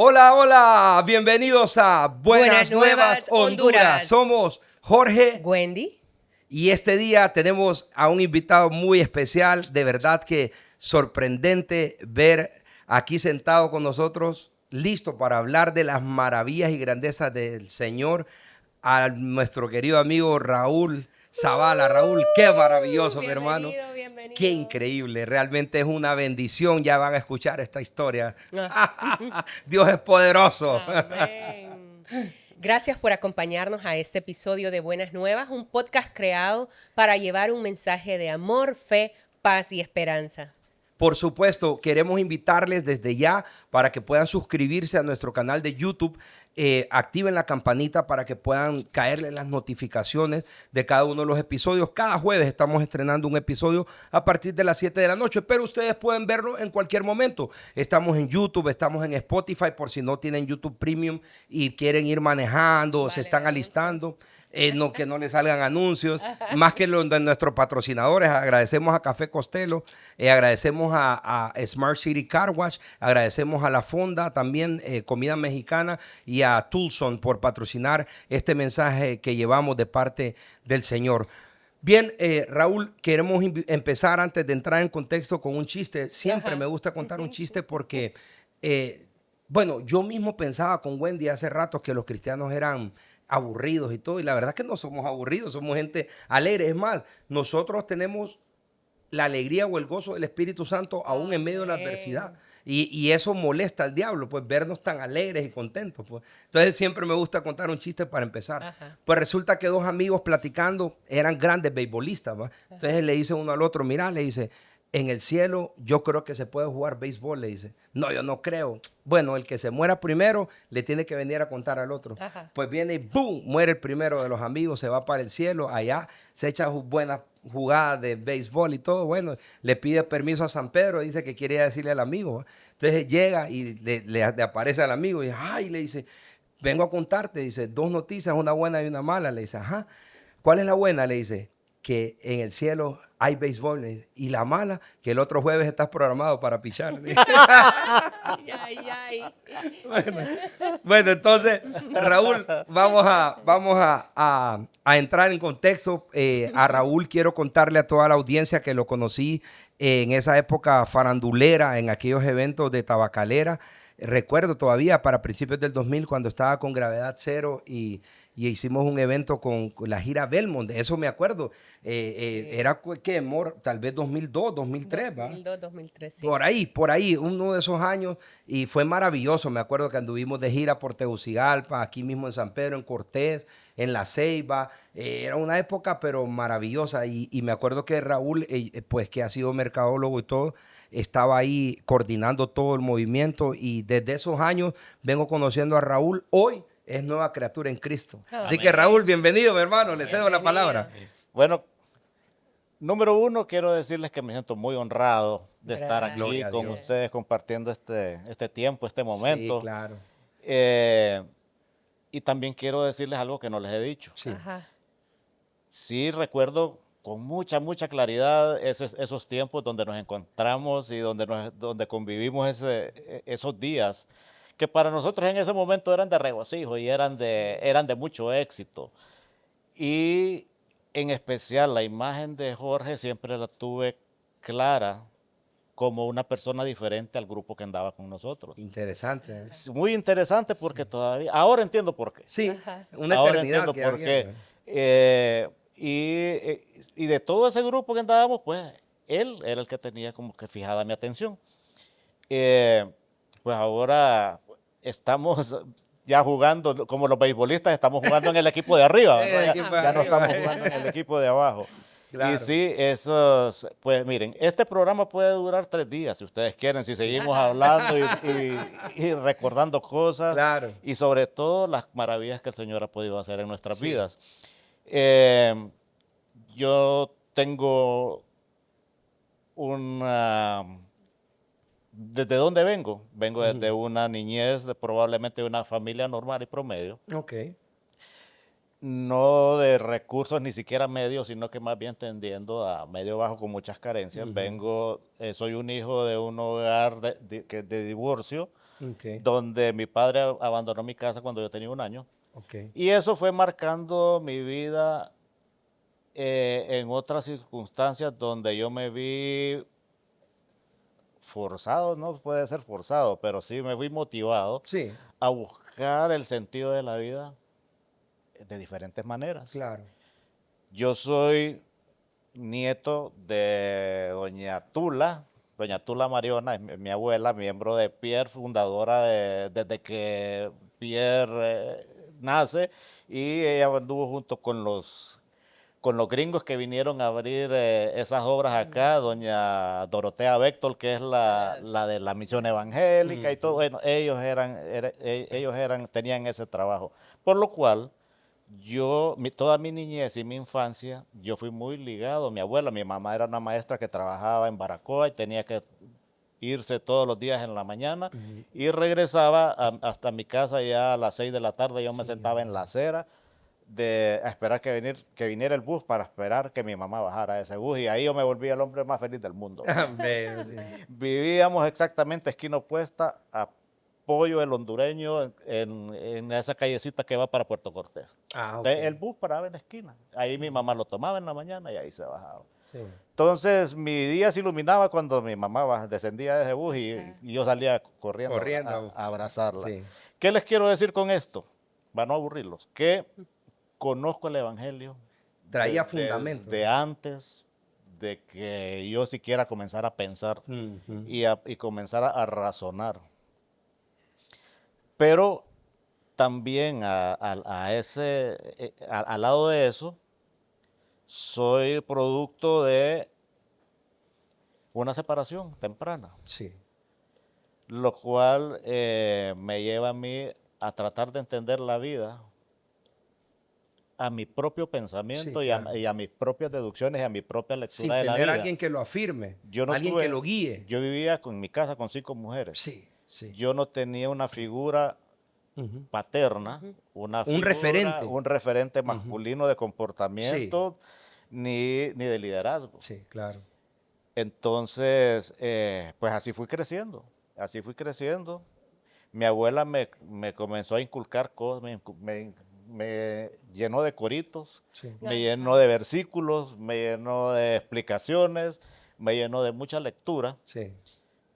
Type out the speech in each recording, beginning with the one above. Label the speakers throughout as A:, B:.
A: Hola, hola, bienvenidos a Buenas Nuevas Honduras. Somos Jorge,
B: Wendy.
A: y este día tenemos a un invitado muy especial, de verdad que sorprendente ver aquí sentado con nosotros, listo para hablar de las maravillas y grandezas del Señor, a nuestro querido amigo Raúl Zavala. Raúl, qué maravilloso, mi hermano.
B: Bienvenido.
A: Qué increíble, realmente es una bendición. Ya van a escuchar esta historia. Dios es poderoso.
B: Amén. Gracias por acompañarnos a este episodio de Buenas Nuevas, un podcast creado para llevar un mensaje de amor, fe, paz y esperanza.
A: Por supuesto, queremos invitarles desde ya para que puedan suscribirse a nuestro canal de YouTube, activen la campanita para que puedan caerle las notificaciones de cada uno de los episodios. Cada jueves estamos estrenando un episodio a partir de las 7 de la noche, pero ustedes pueden verlo en cualquier momento. Estamos en YouTube, estamos en Spotify por si no tienen YouTube Premium y quieren ir manejando, se están alistando. No, que no le salgan anuncios, más que los de nuestros patrocinadores. Agradecemos a Café Costello, agradecemos a Smart City Car Wash, agradecemos a La Fonda, también Comida Mexicana, y a Tulson por patrocinar este mensaje que llevamos de parte del Señor. Bien, Raúl, queremos empezar antes de entrar en contexto con un chiste. Siempre me gusta contar un chiste porque, bueno, yo mismo pensaba con Wendy hace rato que los cristianos eran aburridos y todo, y la verdad es que no somos aburridos, somos gente alegre. Es más, nosotros tenemos la alegría o el gozo del Espíritu Santo aún en medio de la adversidad. Y eso molesta al diablo, pues vernos tan alegres y contentos. Pues. Entonces siempre me gusta contar un chiste para empezar.
B: Ajá.
A: Pues resulta que dos amigos platicando eran grandes beisbolistas. ¿Va? Entonces le dice uno al otro, mira, le dice, en el cielo yo creo que se puede jugar béisbol, le dice. No, yo no creo. Bueno, el que se muera primero le tiene que venir a contar al otro.
B: Ajá.
A: Pues viene y ¡boom! Muere el primero de los amigos, se va para el cielo, allá se echa buenas jugadas de béisbol y todo. Bueno, le pide permiso a San Pedro, dice que quiere decirle al amigo. Entonces llega y le aparece al amigo y ¡ay! Le dice, vengo a contarte, dice, dos noticias, una buena y una mala. Le dice, ajá, ¿cuál es la buena? Le dice, que en el cielo hay béisbol. Le dice, y la mala, que el otro jueves estás programado para pichar. Bueno, entonces, Raúl, vamos a entrar en contexto. A Raúl quiero contarle a toda la audiencia que lo conocí en esa época farandulera, en aquellos eventos de tabacalera. Recuerdo todavía para principios del 2000 cuando estaba con Gravedad Cero y hicimos un evento con la gira Belmont. De eso me acuerdo.
B: Sí.
A: Era que tal vez 2002, 2003, ¿va?
B: 2002, 2003, sí.
A: Por ahí, uno de esos años, y fue maravilloso. Me acuerdo que anduvimos de gira por Tegucigalpa, aquí mismo en San Pedro, en Cortés, en La Ceiba. Era una época, pero maravillosa. Y me acuerdo que Raúl, pues que ha sido mercadólogo y todo, estaba ahí coordinando todo el movimiento. Y desde esos años vengo conociendo a Raúl. Hoy es nueva criatura en Cristo. Así
B: Amén.
A: que Raúl, bienvenido, mi hermano. Le cedo la palabra.
C: Bueno, número uno, quiero decirles que me siento muy honrado de estar
B: Gracias.
C: aquí
A: Gloria a
C: con
A: Dios.
C: ustedes compartiendo este tiempo, este momento.
A: Sí, claro.
C: Y también quiero decirles algo que no les he dicho.
A: Sí.
B: Ajá.
C: Sí recuerdo con mucha claridad esos tiempos donde nos encontramos y donde convivimos esos días, que para nosotros en ese momento eran de regocijo y eran de mucho éxito. Y en especial la imagen de Jorge siempre la tuve clara como una persona diferente al grupo que andaba con nosotros.
A: Interesante.
C: Es muy interesante porque todavía, ahora entiendo por qué.
A: Sí,
B: Ajá.
A: una
C: Ahora
A: eternidad
C: entiendo
A: que
C: por
A: había,
C: qué. Y de todo ese grupo que andábamos, pues él era el que tenía como que fijada mi atención. Pues ahora estamos ya jugando, como los beisbolistas, estamos jugando en el equipo de arriba, ¿no?
A: El equipo de
C: Ya no
A: arriba.
C: estamos jugando en el equipo de abajo.
A: Claro.
C: Y sí, pues miren, este programa puede durar 3 días, si ustedes quieren, si seguimos hablando y recordando cosas,
A: Claro.
C: y sobre todo las maravillas que el Señor ha podido hacer en nuestras
A: Sí.
C: vidas. Yo tengo ¿desde dónde vengo? Vengo desde una niñez, probablemente de una familia normal y promedio.
A: Ok.
C: No de recursos ni siquiera medios, sino que más bien tendiendo a medio bajo con muchas carencias. Soy un hijo de un hogar de divorcio,
A: Ok,
C: donde mi padre abandonó mi casa cuando yo tenía 1 año.
A: ok.
C: Y eso fue marcando mi vida en otras circunstancias donde yo me vi forzado, no puede ser forzado, pero sí me fui motivado
A: Sí,
C: a buscar el sentido de la vida de diferentes maneras.
A: claro.
C: Yo soy nieto de doña Tula Mariona, es mi abuela, miembro de Pierre, fundadora desde que Pierre nace, y ella anduvo junto con los gringos que vinieron a abrir esas obras acá, doña Dorotea Béctor, que es la de la misión evangélica y todo. Bueno, tenían ese trabajo. Por lo cual, toda mi niñez y mi infancia, yo fui muy ligado a mi abuela. Mi mamá era una maestra que trabajaba en Baracoa y tenía que irse todos los días en la mañana y regresaba hasta mi casa ya a las 6 de la tarde. Yo me
A: Sí,
C: sentaba en la acera a esperar que viniera el bus para esperar que mi mamá bajara de ese bus, y ahí yo me volví el hombre más feliz del mundo.
A: Ve, sí.
C: Vivíamos exactamente esquina opuesta a Pollo el Hondureño en esa callecita que va para Puerto Cortés.
A: Ah, ok.
C: El bus paraba en la esquina. Ahí mi mamá lo tomaba en la mañana y ahí se bajaba.
A: Sí.
C: Entonces mi día se iluminaba cuando mi mamá descendía de ese bus y yo salía corriendo
A: Corriendo.
C: a abrazarla.
A: Sí.
C: ¿Qué les quiero decir con esto? Para no aburrirlos. Que conozco el Evangelio
A: Traía fundamento.
C: desde antes de que yo siquiera comenzara a pensar
A: Ujú.
C: y comenzara a razonar. Pero también al lado de eso, soy producto de una separación temprana,
A: Sí.
C: lo cual me lleva a mí a tratar de entender la vida a mi propio pensamiento
A: Sí, claro.
C: y a mis propias deducciones y a mi propia
A: Sin
C: lectura de la
A: tener a
C: vida.
A: alguien que lo afirme,
C: Yo no
A: alguien que lo guíe.
C: Yo vivía en mi casa con 5 mujeres.
A: Sí, sí.
C: Yo no tenía una figura
A: Ujú.
C: paterna,
A: Un referente.
C: un referente
A: Ujú.
C: masculino de
A: Sí,
C: comportamiento ni de liderazgo.
A: sí, claro.
C: Entonces, pues así fui creciendo, así fui creciendo. Mi abuela me comenzó a inculcar cosas, me llenó de coritos,
A: Sí.
C: me llenó de versículos, me llenó de explicaciones, me llenó de mucha lectura,
A: Sí.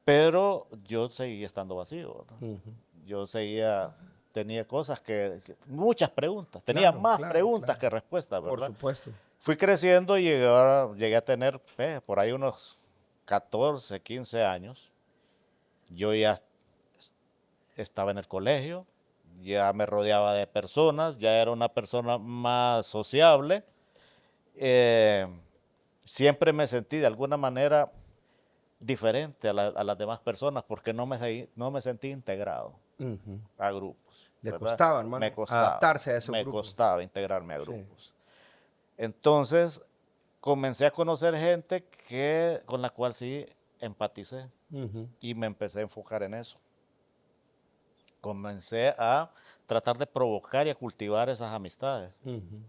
C: pero yo seguía estando vacío, ¿verdad?
A: Ujú.
C: Yo tenía cosas muchas preguntas, tenía
A: Claro,
C: más
A: claro,
C: preguntas
A: claro.
C: que respuestas,
A: Por
C: ¿verdad?
A: supuesto.
C: Fui creciendo y llegué a tener por ahí unos 14, 15 años. Yo ya estaba en el colegio, ya me rodeaba de personas, ya era una persona más sociable. Eh, Siempre me sentí de alguna manera diferente a las demás personas porque no me sentí integrado
A: Ujú.
C: a grupos.
A: Le
C: ¿Verdad?
A: costaba, hermano, adaptarse a esos
C: Me
A: grupos.
C: costaba integrarme a
A: Sí.
C: grupos. Entonces comencé a conocer gente con la cual sí empaticé
A: Ujú.
C: y me empecé a enfocar en eso. Comencé a tratar de provocar y a cultivar esas amistades.
A: Ujú.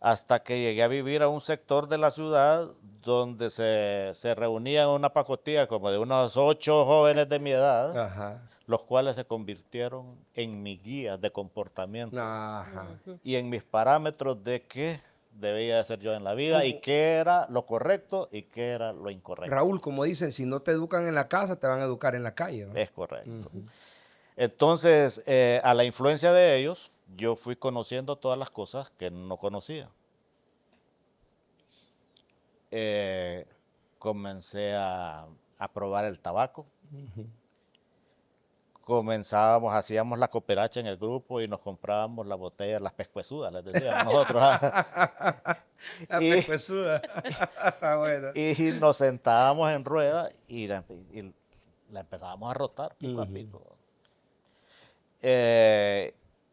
C: Hasta que llegué a vivir a un sector de la ciudad donde se reunían una pacotilla como de unos 8 jóvenes de mi edad,
A: Ajá.
C: los cuales se convirtieron en mis guías de comportamiento
A: Ajá.
C: y en mis parámetros de qué debía de ser yo en la vida y
A: Como,
C: qué era lo correcto y qué era lo incorrecto.
A: Raúl, como dicen, si no te educan en la casa, te van a educar en la calle, ¿no?
C: Es correcto.
A: Ujú.
C: Entonces, a la influencia de ellos, yo fui conociendo todas las cosas que no conocía. Eh, Comencé a probar el tabaco.
A: Ujú.
C: Hacíamos la cooperacha en el grupo y nos comprábamos las botellas, las pescuezudas, les decíamos nosotros.
A: La
C: y,
A: pescuezuda. Bueno.
C: y nos sentábamos en rueda y la empezábamos a rotar pico a
A: Ujú.
C: pico.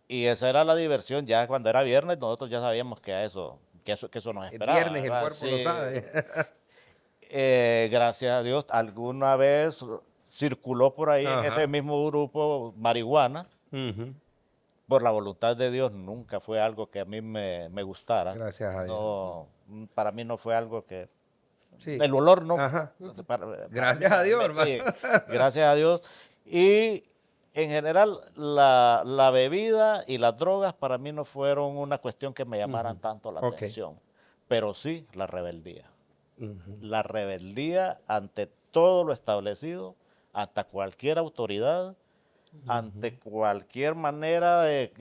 C: Y esa era la diversión. Ya cuando era viernes, nosotros ya sabíamos que eso nos
A: El
C: esperaba,
A: viernes el
C: ¿verdad?
A: cuerpo lo
C: Sí.
A: sabe.
C: Gracias a Dios, alguna vez circuló por ahí en ese
A: Ajá.
C: mismo grupo marihuana.
A: Ujú.
C: Por la voluntad de Dios, nunca fue algo que a mí me gustara.
A: Gracias a Dios.
C: No, para mí no fue algo que...
A: Sí.
C: El olor no.
A: Ajá.
C: Para mí,
A: Gracias a Dios,
C: sí,
A: hermano.
C: gracias a Dios. Y en general, la bebida y las drogas para mí no fueron una cuestión que me llamaran tanto la
A: Ok.
C: atención, pero sí la rebeldía.
A: Ujú.
C: La rebeldía ante todo lo establecido, ante cualquier autoridad, ante cualquier manera de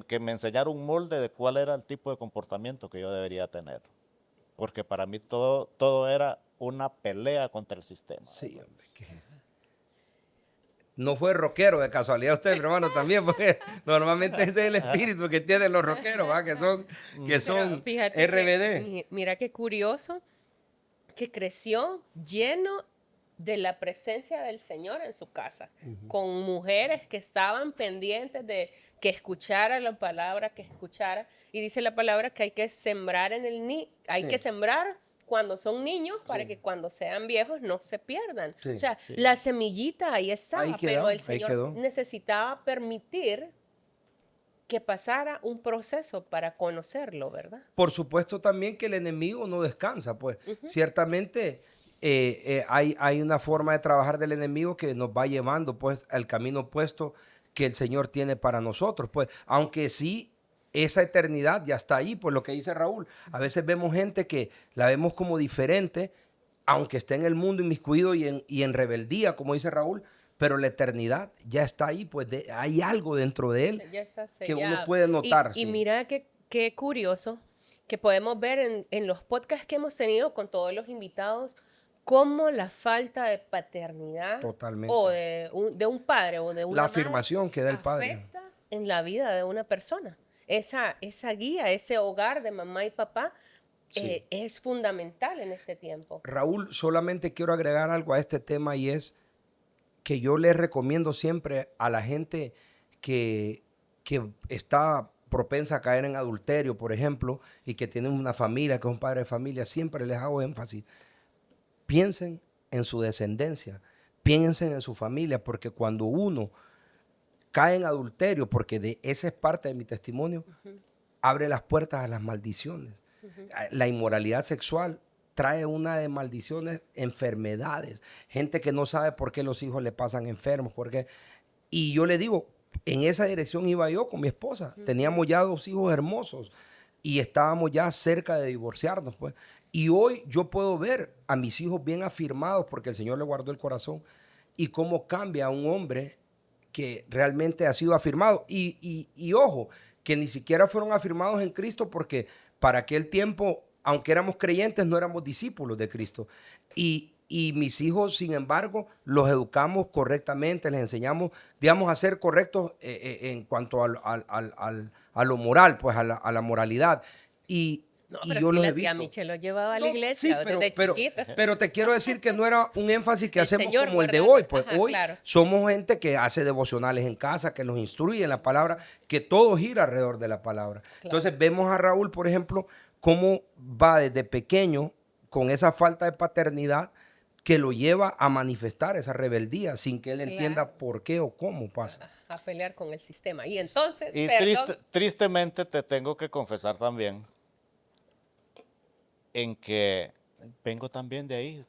C: que me enseñara un molde de cuál era el tipo de comportamiento que yo debería tener. Porque para mí todo era una pelea contra el sistema.
A: Sí, hombre. No fue rockero de casualidad usted, mi hermano, también, porque normalmente ese es el espíritu que tienen los rockeros, ¿va? Que
B: Pero
A: son
B: fíjate que,
A: RBD.
B: mira qué curioso, que creció lleno de la presencia del Señor en su casa, con mujeres que estaban pendientes de que escuchara la palabra, que escuchara. Y dice la palabra que hay que sembrar hay
A: Sí.
B: que sembrar cuando son niños para
A: Sí.
B: que cuando sean viejos no se pierdan.
A: Sí.
B: O sea,
C: Sí.
B: la semillita ahí estaba,
A: Ahí quedó,
B: pero el
A: ahí
B: Señor
A: quedó.
B: necesitaba permitir que pasara un proceso para conocerlo, ¿verdad?
A: Por supuesto también que el enemigo no descansa, pues ciertamente hay una forma de trabajar del enemigo que nos va llevando pues al camino opuesto que el Señor tiene para nosotros, pues aunque sí esa eternidad ya está ahí, pues lo que dice Raúl, a veces vemos gente que la vemos como diferente, aunque esté en el mundo inmiscuido y en rebeldía, como dice Raúl, pero la eternidad ya está ahí, pues hay algo dentro de él
B: Ya está
A: que uno
B: sellado.
A: puede notar,
B: Y
A: sí.
B: mira qué curioso que podemos ver en los podcasts que hemos tenido con todos los invitados, cómo la falta de paternidad
A: Totalmente.
B: o de un padre o de
A: La
B: una madre
A: afirmación que da el padre.
B: afecta en la vida de una persona. Esa guía, ese hogar de mamá y papá
A: Sí.
B: es fundamental en este tiempo.
A: Raúl, solamente quiero agregar algo a este tema y es que yo les recomiendo siempre a la gente que está propensa a caer en adulterio, por ejemplo, y que tienen una familia, que es un padre de familia, siempre les hago énfasis. Piensen en su descendencia, piensen en su familia, porque cuando uno cae en adulterio, porque esa es parte de mi testimonio, abre las puertas a las maldiciones. La inmoralidad sexual trae una de maldiciones, enfermedades, gente que no sabe por qué los hijos le pasan enfermos, y yo le digo, en esa dirección iba yo con mi esposa. Teníamos ya 2 hijos hermosos y estábamos ya cerca de divorciarnos, pues. Y hoy yo puedo ver a mis hijos bien afirmados porque el Señor le guardó el corazón y cómo cambia a un hombre que realmente ha sido afirmado. Y ojo, que ni siquiera fueron afirmados en Cristo porque para aquel tiempo, aunque éramos creyentes, no éramos discípulos de Cristo. Y mis hijos, sin embargo, los educamos correctamente, les enseñamos, digamos, a ser correctos en cuanto a lo moral, pues a la moralidad.
B: No,
A: Y
B: pero
A: yo
B: sí,
A: los he
B: la tía
A: visto.
B: Michelle lo llevaba a la
A: No,
B: iglesia
A: sí,
B: desde chiquita.
A: pero te quiero decir que no era un énfasis que
B: El
A: hacemos
B: Señor
A: como el de
B: guardando.
A: hoy. Pues
B: Ajá,
A: hoy
B: claro.
A: somos gente que hace devocionales en casa, que nos instruye en la palabra, que todo gira alrededor de la palabra. Entonces vemos a Raúl, por ejemplo, cómo va desde pequeño con esa falta de paternidad que lo lleva a manifestar esa rebeldía sin que él entienda
B: Claro.
A: por qué o cómo pasa.
B: A pelear con el sistema. Y entonces,
C: Y
B: perdón,
C: tristemente te tengo que confesar también en que vengo también de ahí,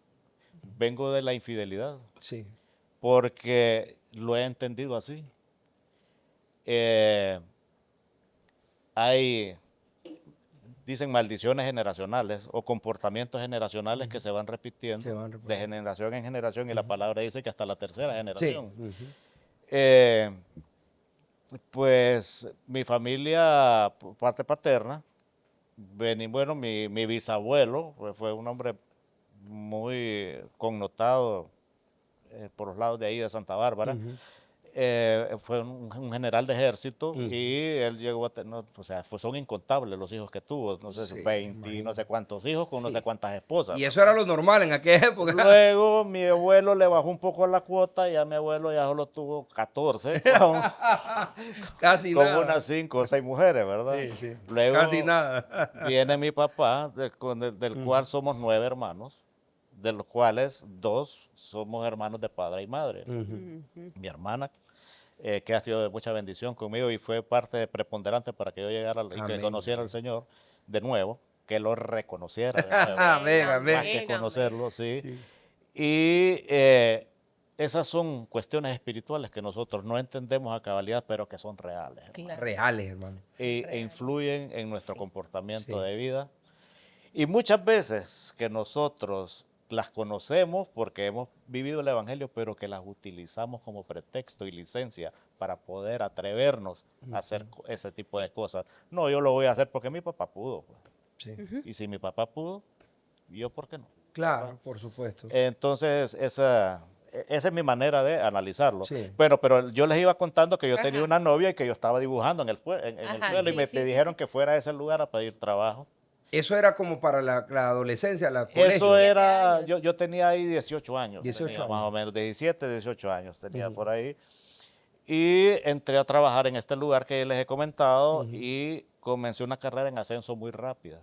C: vengo de la infidelidad,
A: Sí.
C: porque lo he entendido así. Eh, hay, dicen, maldiciones generacionales o comportamientos generacionales que se van repitiendo
A: Se van
C: de
A: repitiendo.
C: generación en generación y la palabra dice que hasta la tercera
A: Sí.
C: generación.
A: Ujú.
C: Eh, pues mi familia, por parte paterna, bueno, mi bisabuelo pues, fue un hombre muy connotado por los lados de ahí de Santa Bárbara.
A: Ujú.
C: Fue un general de ejército
A: Ujú.
C: y él llegó a tener, o sea, son incontables los hijos que tuvo, no sé,
A: Sí,
C: 20 y no sé cuántos hijos con no
A: Sí.
C: sé cuántas esposas.
A: Y eso era
C: ¿verdad?
A: lo normal en aquella época.
C: Luego mi abuelo le bajó un poco la cuota y ya mi abuelo ya solo tuvo 14
A: Casi
C: con
A: nada.
C: unas 5 o 6 mujeres, ¿verdad?
A: Sí, sí.
C: Luego
A: Casi nada.
C: viene mi papá, del cual somos 9 hermanos, de los cuales 2 somos hermanos de padre y madre. Mi hermana, que ha sido de mucha bendición conmigo y fue parte preponderante para que yo llegara y que
A: Amén.
C: conociera al Señor de nuevo, que lo reconociera de nuevo,
A: Amén, amén.
C: más que
B: amén.
C: conocerlo, sí.
A: Sí.
C: Y esas son cuestiones espirituales que nosotros no entendemos a cabalidad, pero que son reales, hermano.
B: Claro.
A: Reales, hermano.
B: Son
C: E
B: reales.
C: influyen en nuestro
B: Sí.
C: comportamiento
A: Sí.
C: de vida. Y muchas veces que nosotros las conocemos porque hemos vivido el Evangelio, pero que las utilizamos como pretexto y licencia para poder atrevernos a hacer ese tipo de cosas. No, yo lo voy a hacer porque mi papá pudo, pues.
A: Sí.
C: Y si mi papá pudo, yo por qué no.
A: Claro, por supuesto.
C: Entonces, esa es mi manera de analizarlo.
A: Sí.
C: Bueno, pero yo les iba contando que yo tenía
B: Ajá.
C: una novia y que yo estaba dibujando en el
B: Ajá,
C: suelo y
B: sí,
C: me
B: sí, sí,
C: dijeron
B: sí.
C: que fuera a ese lugar a pedir trabajo.
A: Eso era como para la adolescencia, la
C: Eso
A: colegio.
B: 17
C: era,
B: años.
C: yo tenía ahí 18 años,
A: 18
C: tenía
A: años.
C: más o menos 17, 18 años tenía
A: Ujú.
C: por ahí. Y entré a trabajar en este lugar que les he comentado y comencé una carrera en ascenso muy rápida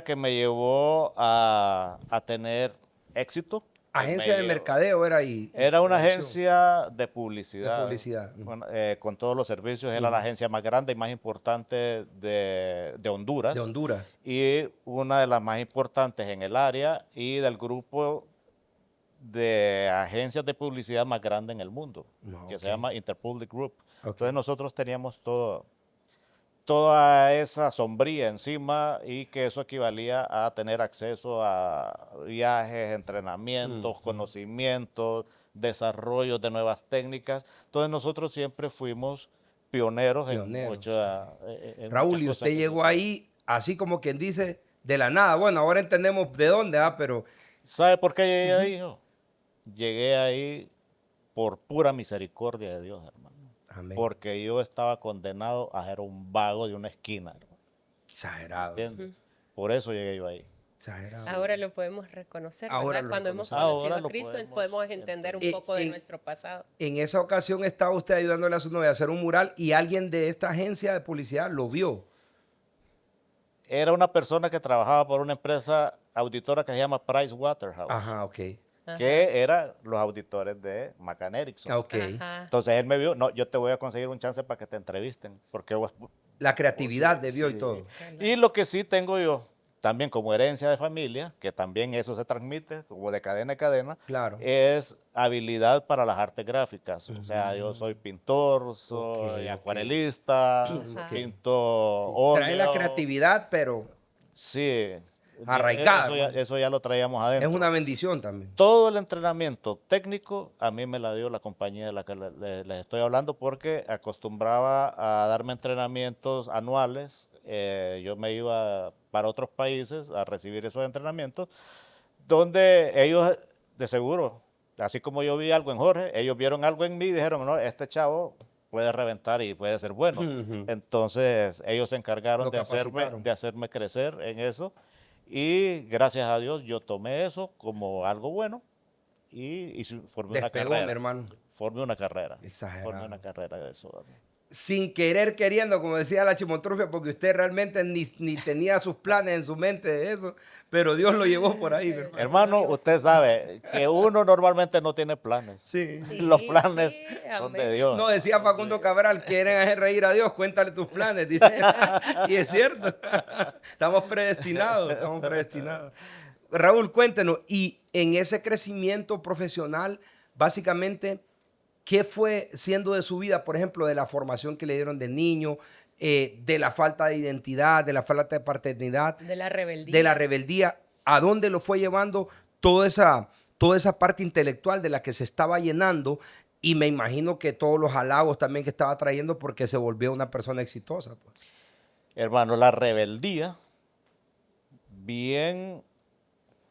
C: que me llevó a tener éxito.
A: Agencia de mercadeo era ahí.
C: Era una
A: Promoción.
C: agencia de
A: De
C: publicidad.
A: publicidad.
C: Con todos los servicios. Era la agencia más grande y más importante de Honduras.
A: De Honduras.
C: Y una de las más importantes en el área y del grupo de agencias de publicidad más grande en el mundo,
A: No,
C: que se
A: ok.
C: llama Interpublic Group.
A: Ok.
C: Entonces nosotros teníamos toda esa sombría encima y que eso equivalía a tener acceso a viajes, entrenamientos, conocimientos, desarrollos de nuevas técnicas. Entonces nosotros siempre fuimos pioneros,
A: Pioneros.
C: en
A: Raúl,
C: muchas
A: y
C: cosas
A: usted
C: que se
A: llegó
C: hacían.
A: ahí así como quien dice de la nada. Bueno, ahora entendemos de dónde, pero
C: ¿Sabe por qué llegué ahí? Yo? Llegué ahí por pura misericordia de Dios, hermano.
A: amén.
C: Porque yo estaba condenado a ser un vago de una esquina, hermano.
A: Exagerado.
C: ¿Entiendes? Por eso llegué yo ahí.
A: Exagerado.
B: Ahora lo podemos reconocer,
A: Ahora
B: ¿verdad?
A: lo
B: Cuando hemos
A: reconocemos.
B: conocido
C: Ahora
B: a
C: lo
B: Cristo,
C: podemos
B: podemos entender un
A: entender.
B: poco de
A: En-
B: nuestro pasado.
A: En esa ocasión estaba usted ayudándole a su novia a hacer un mural y alguien de esta agencia de publicidad lo vio.
C: Era una persona que trabajaba por una empresa auditora que se llama Price Waterhouse,
A: Ajá, ok.
B: Ajá.
C: que eran los auditores de McCann Erickson.
A: Ok.
B: Ajá.
C: Entonces él me vio, no, yo te voy a conseguir un chance para que te entrevisten, porque
A: La creatividad
C: sí,
A: debió y
C: sí.
A: todo.
C: Y lo que sí tengo yo, también como herencia de familia, que también eso se transmite como de cadena a cadena,
A: Claro.
C: es habilidad para las artes gráficas. O sea, yo soy pintor, soy
A: ok.
C: acuarelista,
B: Ajá.
C: pinto
A: Trae la
C: óleo.
A: creatividad, pero
C: Sí,
A: arraigada, hermano.
C: eso ya lo traíamos
A: Es
C: adentro.
A: una bendición también.
C: Todo el entrenamiento técnico a mí me la dio la compañía de la que les estoy hablando porque acostumbraba a darme entrenamientos anuales. Yo me iba para otros países a recibir esos entrenamientos donde ellos, de seguro, así como yo vi algo en Jorge, ellos vieron algo en mí y dijeron, no, este chavo puede reventar y puede ser bueno.
A: Ujú.
C: Entonces ellos se encargaron
A: Lo
C: de
A: capacitaron.
C: hacerme crecer en eso y gracias a Dios yo tomé eso como algo bueno y formé una
A: Despegó, mi
C: carrera.
A: hermano.
C: Formé una carrera.
A: Exagerado.
C: Formé una carrera de eso.
A: Sin querer queriendo, como decía la chimotrufia, porque usted realmente ni tenía sus planes en su mente de eso, pero Dios lo llevó por ahí, mi hermano.
C: Hermano, usted sabe que uno normalmente no tiene planes.
A: Sí.
B: Sí,
C: Los planes
B: sí,
C: son
B: amén.
C: de Dios.
A: No, decía Facundo Cabral, quieren hacer reír a Dios, cuéntale tus planes, dice. Y es cierto, estamos predestinados, estamos predestinados. Raúl, cuéntenos, y en ese crecimiento profesional, básicamente, ¿qué fue siendo de su vida, por ejemplo, de la formación que le dieron de niño, de la falta de identidad, de la falta de paternidad,
B: De la rebeldía.
A: de la rebeldía? ¿A dónde lo fue llevando toda esa parte intelectual de la que se estaba llenando? Y me imagino que todos los halagos también que estaba trayendo porque se volvió una persona exitosa, pues.
C: Hermano, la rebeldía, bien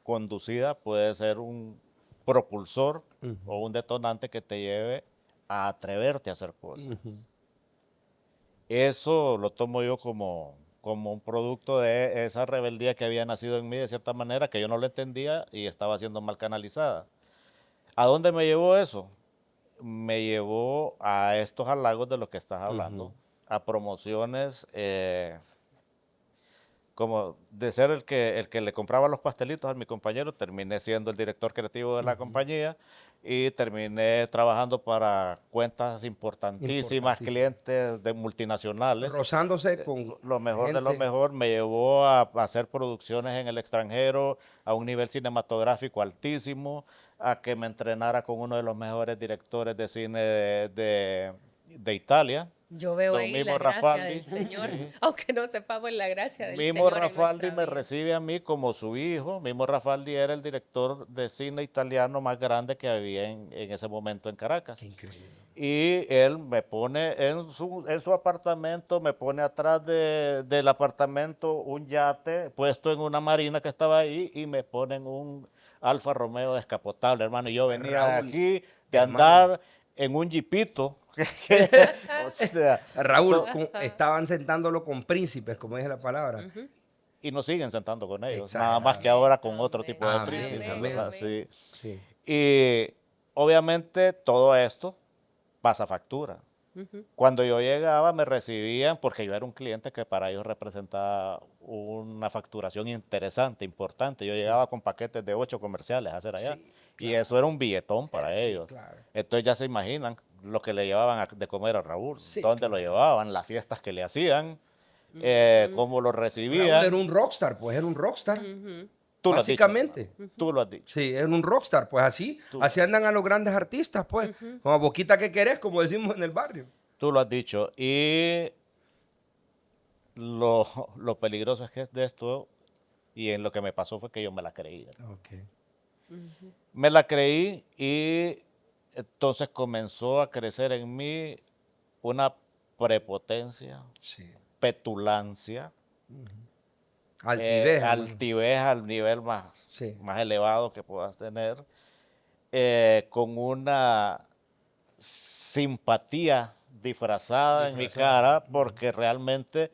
C: conducida, puede ser un propulsor o un detonante que te lleve a atreverte a hacer cosas. Eso lo tomo yo como un producto de esa rebeldía que había nacido en mí de cierta manera, que yo no lo entendía y estaba siendo mal canalizada. ¿A dónde me llevó eso? Me llevó a estos halagos de los que estás hablando, a promociones, como de ser el que le compraba los pastelitos a mi compañero, terminé siendo el director creativo de la compañía y terminé trabajando para cuentas importantísimas, clientes de multinacionales.
A: Rozándose con
C: Lo mejor de lo
A: gente.
C: mejor, me llevó a hacer producciones en el extranjero a un nivel cinematográfico altísimo, a que me entrenara con uno de los mejores directores de cine de Italia,
B: Yo veo
C: don
B: ahí
C: Mimo
B: la gracia
C: Rafaldi.
B: del Señor,
C: Sí.
B: aunque no sepamos la gracia del
C: Mimo
B: Señor en
C: Rafaldi
B: nuestra
C: me
B: vida.
C: recibe a mí como su hijo. Mimo Rafaldi era el director de cine italiano más grande que había en ese momento en Caracas.
A: Qué increíble.
C: Y él me pone en su apartamento, me pone atrás del apartamento un yate puesto en una marina que estaba ahí y me ponen un Alfa Romeo descapotable, hermano. Y yo venía
A: Raúl,
C: aquí de
A: hermano.
C: andar en un jeepito. O sea,
A: Raúl, estaban sentándolo con príncipes, como dice la palabra.
C: y nos siguen sentando con ellos, nada más que
A: Exagerado.
C: ahora con otro
B: Amén,
C: tipo de
A: Amén,
C: príncipes,
A: amén.
C: ¿verdad? Sí.
A: Sí.
C: Y obviamente todo esto pasa factura. Cuando yo llegaba me recibían, porque yo era un cliente que para ellos representaba una facturación interesante, importante. Yo llegaba con paquetes de 8 comerciales a hacer allá.
A: Sí,
C: Y eso era un billetón para
A: sí,
C: ellos.
A: claro.
C: Entonces ya se imaginan lo que le llevaban de comer a Raúl,
A: Sí,
C: dónde lo
A: claro.
C: llevaban, las fiestas que le hacían, cómo lo
A: Raúl era
C: recibían.
A: un rockstar, pues era un rockstar.
C: Tú lo has dicho,
A: Básicamente.
C: hermano. Tú lo has dicho.
A: Sí, era un rockstar, pues así,
C: Tú,
A: así andan a los grandes artistas, pues, con la boquita que querés, como decimos en el barrio.
C: tú lo has dicho. Y lo, lo peligroso es que de esto, y en lo que me pasó fue que yo me la creí.
A: Okay.
C: Me la creí y entonces comenzó a crecer en mí una prepotencia,
A: Sí.
C: petulancia,
A: Altivez, hermano.
C: altivez al nivel
A: Sí.
C: más elevado que puedas tener, con una simpatía disfrazada en mi cara, porque realmente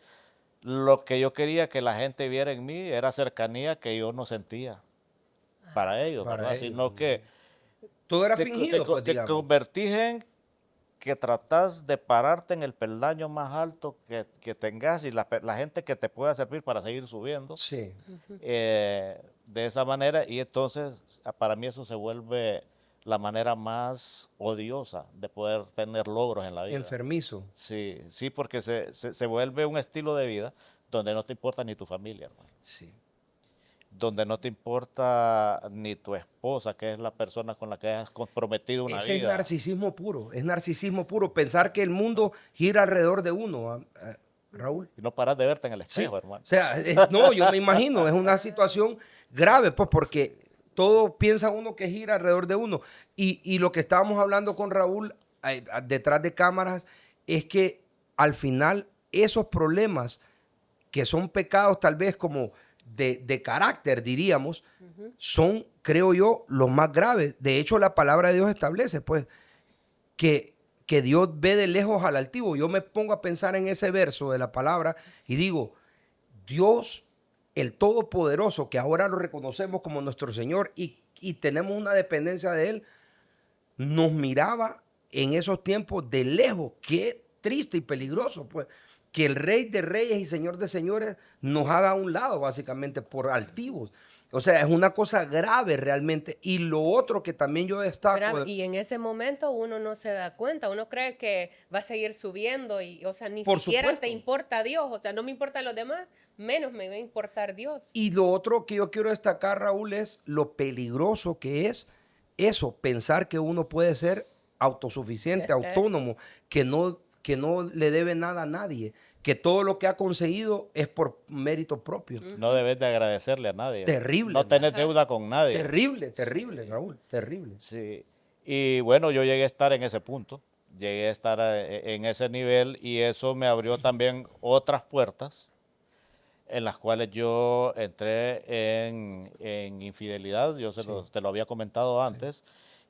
C: lo que yo quería que la gente viera en mí era cercanía que yo no sentía para ellos,
A: Para
C: ¿verdad?
A: ellos.
C: Sino que
A: Todo era
C: te,
A: fingido, pues,
C: te
A: digamos.
C: convertís en que tratás de pararte en el peldaño más alto que tengas y la gente que te pueda servir para seguir subiendo,
A: Sí.
C: de esa manera, y entonces para mí eso se vuelve la manera más odiosa de poder tener logros en la vida.
A: Enfermizo.
C: Sí, sí, porque se vuelve un estilo de vida donde no te importa ni tu familia, hermano,
A: Sí.
C: donde no te importa ni tu esposa, que es la persona con la que has comprometido una
A: Ese
C: vida.
A: es narcisismo puro, pensar que el mundo gira alrededor de uno, Raúl.
C: Y no paras de verte en el
A: Sí,
C: espejo,
A: o
C: hermano.
A: sea, no, yo me imagino, es una situación grave, pues porque todo piensa uno que gira alrededor de uno. Y lo que estábamos hablando con Raúl detrás de cámaras es que al final esos problemas que son pecados tal vez como de carácter, diríamos, son, creo yo, los más graves. De hecho, la palabra de Dios establece, pues, que Dios ve de lejos al altivo. Yo me pongo a pensar en ese verso de la palabra y digo, Dios, el Todopoderoso, que ahora lo reconocemos como nuestro Señor y tenemos una dependencia de Él, nos miraba en esos tiempos de lejos. Qué triste y peligroso, pues, que el Rey de Reyes y Señor de Señores nos haga a un lado, básicamente, por altivos. O sea, es una cosa grave realmente. Y lo otro que también yo destaco...
B: Y en ese momento uno no se da cuenta, uno cree que va a seguir subiendo y, o sea, ni
A: Por
B: siquiera
A: supuesto.
B: te importa Dios, o sea, no me importan los demás, menos me va a importar Dios.
A: Y lo otro que yo quiero destacar, Raúl, es lo peligroso que es eso, pensar que uno puede ser autosuficiente, autónomo, que no le debe nada a nadie, que todo lo que ha conseguido es por mérito propio.
C: No debes de agradecerle a nadie.
A: Terrible.
C: No tenés deuda con nadie.
A: Terrible, terrible, Raúl, terrible.
C: Sí. Y bueno, yo llegué a estar en ese punto, llegué a estar en ese nivel y eso me abrió también otras puertas en las cuales yo entré en infidelidad, yo te lo había comentado antes,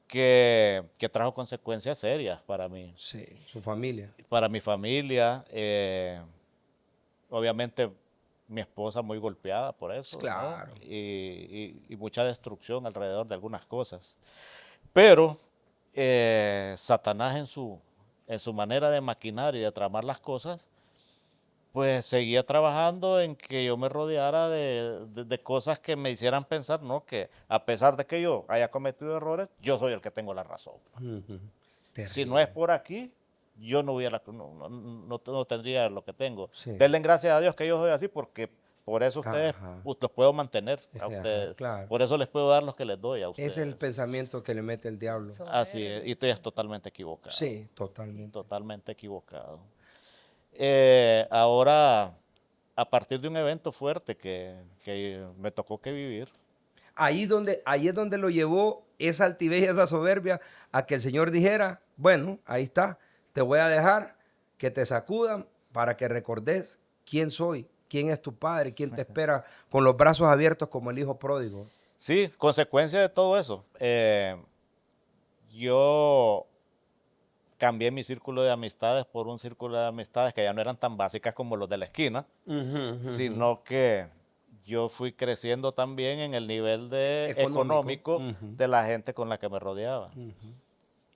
C: que trajo consecuencias serias para mí,
A: Sí, su familia.
C: para mi familia. Obviamente mi esposa muy golpeada por eso, ¿no?
A: Claro.
C: Y mucha destrucción alrededor de algunas cosas. Pero Satanás en su manera de maquinar y de tramar las cosas, pues seguía trabajando en que yo me rodeara de cosas que me hicieran pensar, ¿no? Que a pesar de que yo haya cometido errores, yo soy el que tengo la razón.
A: Ujú.
C: Si no es
A: Terrible.
C: por aquí, yo no hubiera, no tendría lo que tengo.
A: Sí.
C: Denle gracias a Dios que yo soy así, porque por eso ustedes
A: Ajá.
C: los puedo mantener a
A: Ajá,
C: ustedes.
A: claro.
C: Por eso les puedo dar los que les doy a
A: Ese es el
C: ustedes.
A: pensamiento que le mete el diablo.
C: Así es, y estoy totalmente equivocado.
A: Sí, totalmente.
C: Totalmente equivocado. Ahora, a partir de un evento fuerte que me tocó que vivir,
A: Ahí es donde lo llevó esa altivez y esa soberbia a que el Señor dijera, bueno, ahí está, te voy a dejar que te sacudan para que recordes quién soy, quién es tu padre, quién te espera con los brazos abiertos como el hijo pródigo.
C: sí, consecuencia de todo eso, yo cambié mi círculo de amistades por un círculo de amistades que ya no eran tan básicas como los de la esquina,
A: Ujú, ujú.
C: sino que yo fui creciendo también en el nivel de
A: Económico.
C: económico
A: Ujú,
C: de la gente con la que me rodeaba.
A: ujú,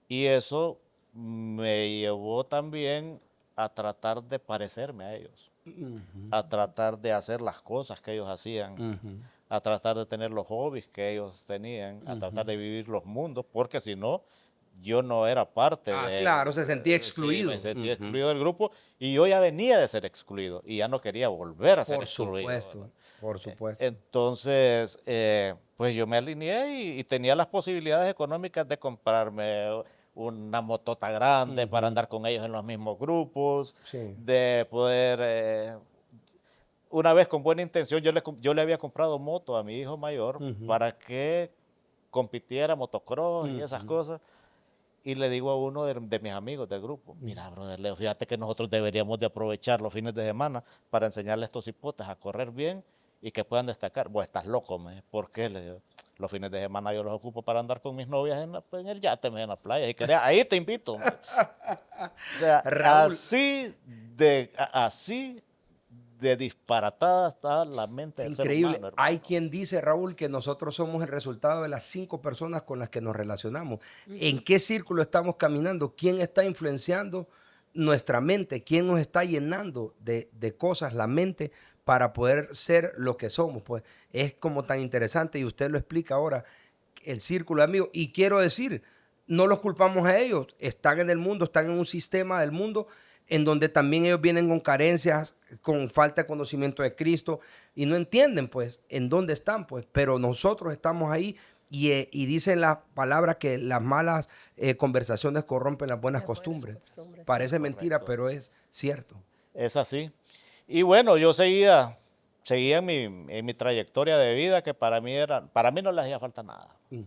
C: Y eso me llevó también a tratar de parecerme a ellos,
A: ujú,
C: a tratar de hacer las cosas que ellos hacían,
A: ujú,
C: a tratar de tener los hobbies que ellos tenían, a tratar
A: ujú.
C: de vivir los mundos, porque si no, yo no era parte
A: Ah,
C: de,
A: claro, se sentía
C: sí, me
A: excluido.
C: sentía
A: Ujú.
C: excluido del grupo y yo ya venía de ser excluido y ya no quería volver a ser
A: Por
C: excluido, ¿verdad?
A: supuesto, por supuesto.
C: Entonces, pues yo me alineé y tenía las posibilidades económicas de comprarme una motota grande para
A: Ujú,
C: andar con ellos en los mismos grupos,
A: sí.
C: de poder, una vez con buena intención, yo le había comprado moto a mi hijo mayor
A: Ujú,
C: para que compitiera motocross y esas
A: ujú.
C: cosas. Y le digo a uno de mis amigos del grupo, mira, brother Leo, fíjate que nosotros deberíamos de aprovechar los fines de semana para enseñarle a estos hipotes a correr bien y que puedan destacar. Vos estás loco, me. ¿Por qué? Le digo, los fines de semana yo los ocupo para andar con mis novias en el yate, me, en la playa. Y querés, ahí te invito, me. O sea,
A: Raúl,
C: así de disparatada está la mente del ser
A: increíble.
C: humano,
A: Hay
C: hermano.
A: quien dice, Raúl, que nosotros somos el resultado de las 5 personas con las que nos relacionamos. ¿En
B: Ujú.
A: qué círculo estamos caminando? ¿Quién está influenciando nuestra mente? ¿Quién nos está llenando de cosas la mente para poder ser lo que somos? Pues es como tan interesante y usted lo explica ahora, el círculo de amigos. Y quiero decir, no los culpamos a ellos, están en el mundo, están en un sistema del mundo en donde también ellos vienen con carencias, con falta de conocimiento de Cristo y no entienden pues en dónde están pues, pero nosotros estamos ahí y dicen las palabras que las malas conversaciones corrompen las buenas
B: Las buenas
A: costumbres.
B: costumbres, sí.
A: Parece mentira,
C: Correcto.
A: pero es cierto.
C: Es así. Y bueno, yo seguía en mi trayectoria de vida que para mí no le hacía falta nada.
A: Ujú.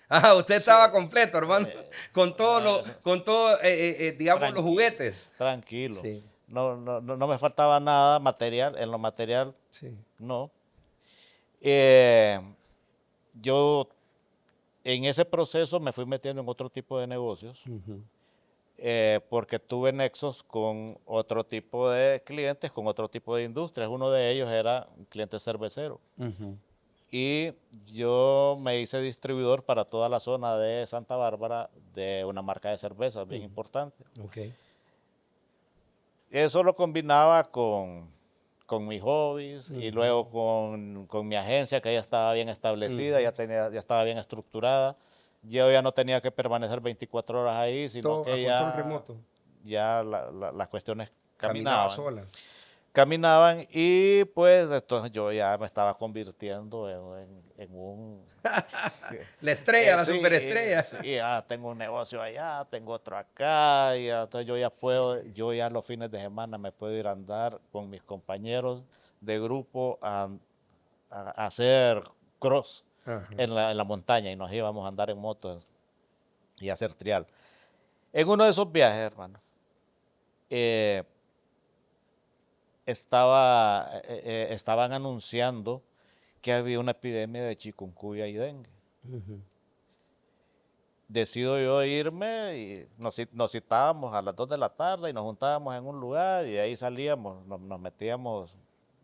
A: Ah, usted
C: Sí,
A: estaba completo, hermano,
C: no,
A: con todo, digamos, los
C: tranquilo,
A: juguetes.
C: tranquilo.
A: Sí,
C: No me faltaba nada material, en lo material
A: sí.
C: no. Eh, yo en ese proceso me fui metiendo en otro tipo de negocios
A: Ujú,
C: porque tuve nexos con otro tipo de clientes, con otro tipo de industrias. Uno de ellos era un cliente cervecero.
A: ujú,
C: Y yo me hice distribuidor para toda la zona de Santa Bárbara de una marca de cervezas bien
A: ujú.
C: importante.
A: Ok.
C: Eso lo combinaba con mis hobbies y
A: Ujú,
C: luego con mi agencia que ya estaba bien establecida,
A: ujú.
C: ya estaba bien estructurada. Yo ya no tenía que permanecer 24 horas ahí, sino
A: Todo a
C: que
A: control remoto.
C: ya las cuestiones
A: Caminaba
C: caminaban.
A: sola.
C: Caminaban y pues entonces yo ya me estaba convirtiendo en un...
A: La estrella, la
C: Sí,
A: superestrella.
C: sí, ya tengo un negocio allá, tengo otro acá, y entonces
A: Sí.
C: yo ya los fines de semana me puedo ir a andar con mis compañeros de grupo a hacer cross
A: Ajá.
C: en la montaña y nos íbamos a andar en motos y a hacer trial. En uno de esos viajes, hermano, eh, estaban anunciando que había una epidemia de chikungunya y dengue.
A: Ujú,
C: Decido yo irme y nos citábamos a las 2 de la tarde y nos juntábamos en un lugar y ahí salíamos, nos metíamos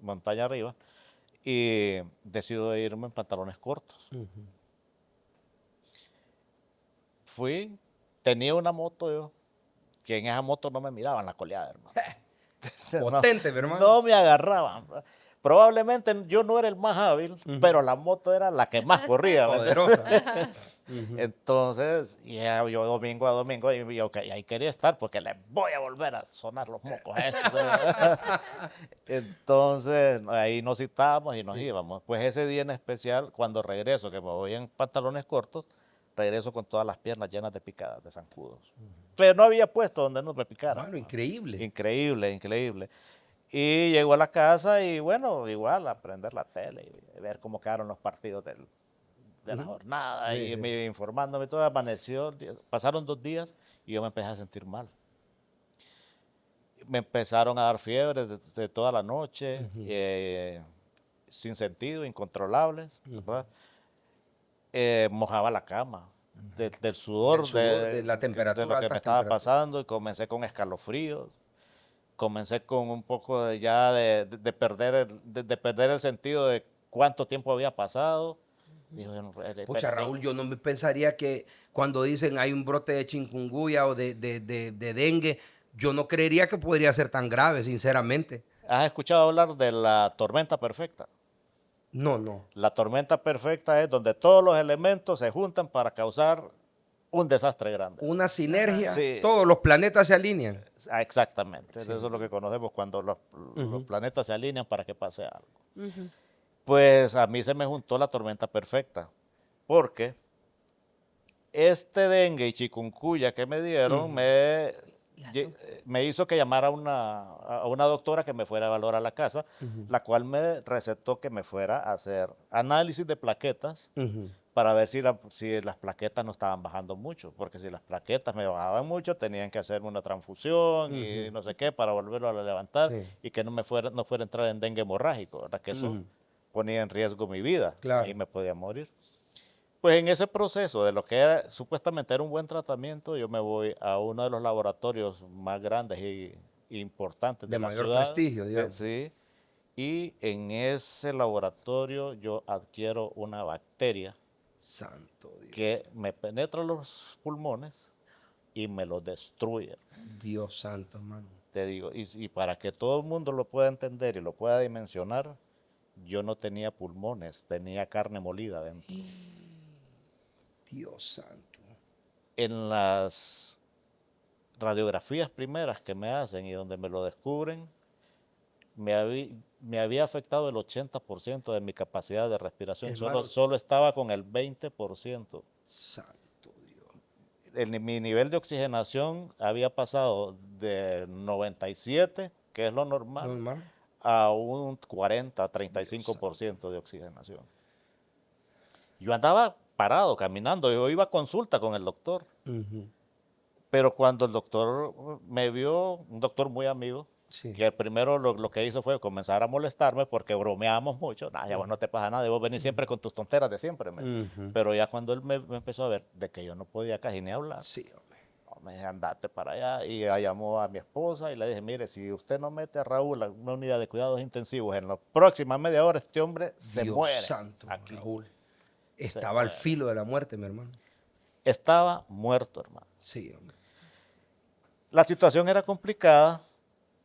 C: montaña arriba y decido irme en pantalones cortos.
A: ujú.
C: Fui, tenía una moto yo, que en esa moto no me miraban la coleada, hermano.
A: Potente, mi hermano.
C: No me agarraban. Probablemente yo no era el más hábil, pero la moto era la que más corría. ¿verdad?
A: Poderosa.
C: Entonces, ya yo domingo a domingo, y yo ahí quería estar porque les voy a volver a sonar los mocos a estos. Entonces, ahí nos citábamos y nos íbamos. Pues ese día en especial, cuando regreso, que me voy en pantalones cortos, regreso con todas las piernas llenas de picadas, de zancudos. Pero no había puesto donde no me picara.
A: Mano, increíble.
C: Increíble, increíble. Y llego a la casa y bueno, igual a prender la tele y ver cómo quedaron los partidos de la jornada
A: Sí,
C: y
A: sí.
C: me informándome todo, amaneció, pasaron 2 días y yo me empecé a sentir mal. Me empezaron a dar fiebre de toda la noche, sin sentido, incontrolables, ¿verdad? Mojaba la cama del sudor,
A: Del sudor, de la
C: de
A: temperatura,
C: lo que me
A: altas
C: estaba
A: temperaturas.
C: pasando y comencé con escalofríos. Comencé con un poco de perder el sentido de cuánto tiempo había pasado. Digo, yo no,
A: Pucha, Raúl, yo no me pensaría que cuando dicen hay un brote de chikungunya o de dengue, yo no creería que podría ser tan grave, sinceramente.
C: ¿has escuchado hablar de la tormenta perfecta?
A: No, no.
C: La tormenta perfecta es donde todos los elementos se juntan para causar un desastre grande.
A: Una sinergia,
C: Sí,
A: todos los planetas se alinean.
C: exactamente.
A: Sí.
C: Eso es lo que conocemos cuando los planetas se alinean para que pase algo.
B: Ujú.
C: Pues a mí se me juntó la tormenta perfecta, porque este dengue y chikungunya que me dieron me hizo que llamara a una doctora que me fuera a evaluar a la casa, la cual me recetó que me fuera a hacer análisis de plaquetas para ver si las plaquetas no estaban bajando mucho, porque si las plaquetas me bajaban mucho, tenían que hacerme una transfusión y no sé qué para volverlo a levantar
A: Sí.
C: y que no fuera a entrar en dengue hemorrágico, ¿verdad? Que eso ponía en riesgo mi vida,
A: Claro.
C: ahí me podía morir. Pues en ese proceso de lo que era, supuestamente era un buen tratamiento, yo me voy a uno de los laboratorios más grandes y importantes
A: De
C: de la
A: mayor
C: ciudad.
A: prestigio, digamos.
C: Sí, y en ese laboratorio yo adquiero una bacteria
A: Santo Dios.
C: que me penetra los pulmones y me los destruye.
A: Dios santo, hermano.
C: Te digo, y para que todo el mundo lo pueda entender y lo pueda dimensionar, yo no tenía pulmones, tenía carne molida dentro.
A: Dios santo.
C: En las radiografías primeras que me hacen y donde me lo descubren, me había afectado el 80% de mi capacidad de respiración,
A: Hermano.
C: solo estaba con el 20%.
A: Santo Dios.
C: Mi nivel de oxigenación había pasado de 97, que es lo normal,
A: Normal.
C: a un 40, 35% de oxigenación. Yo andaba parado, caminando, yo iba a consulta con el doctor. Pero cuando el doctor me vio, un doctor muy amigo,
A: Sí.
C: que primero lo que hizo fue comenzar a molestarme porque bromeábamos mucho. Nah, ya vos no te pasa nada, y vos venís siempre con tus tonteras de siempre. Pero ya cuando él me empezó a ver de que yo no podía casi ni hablar,
A: Sí, hombre.
C: me dije, andate para allá. Y ya llamó a mi esposa y le dije, mire, si usted no mete a Raúl a una unidad de cuidados intensivos en la próxima media hora, este hombre se
A: Dios
C: muere.
A: santo,
C: aquí.
A: Raúl.
C: Se
A: Estaba al
C: muere.
A: filo de la muerte, mi hermano.
C: Estaba muerto, hermano.
A: Sí, hombre.
C: La situación era complicada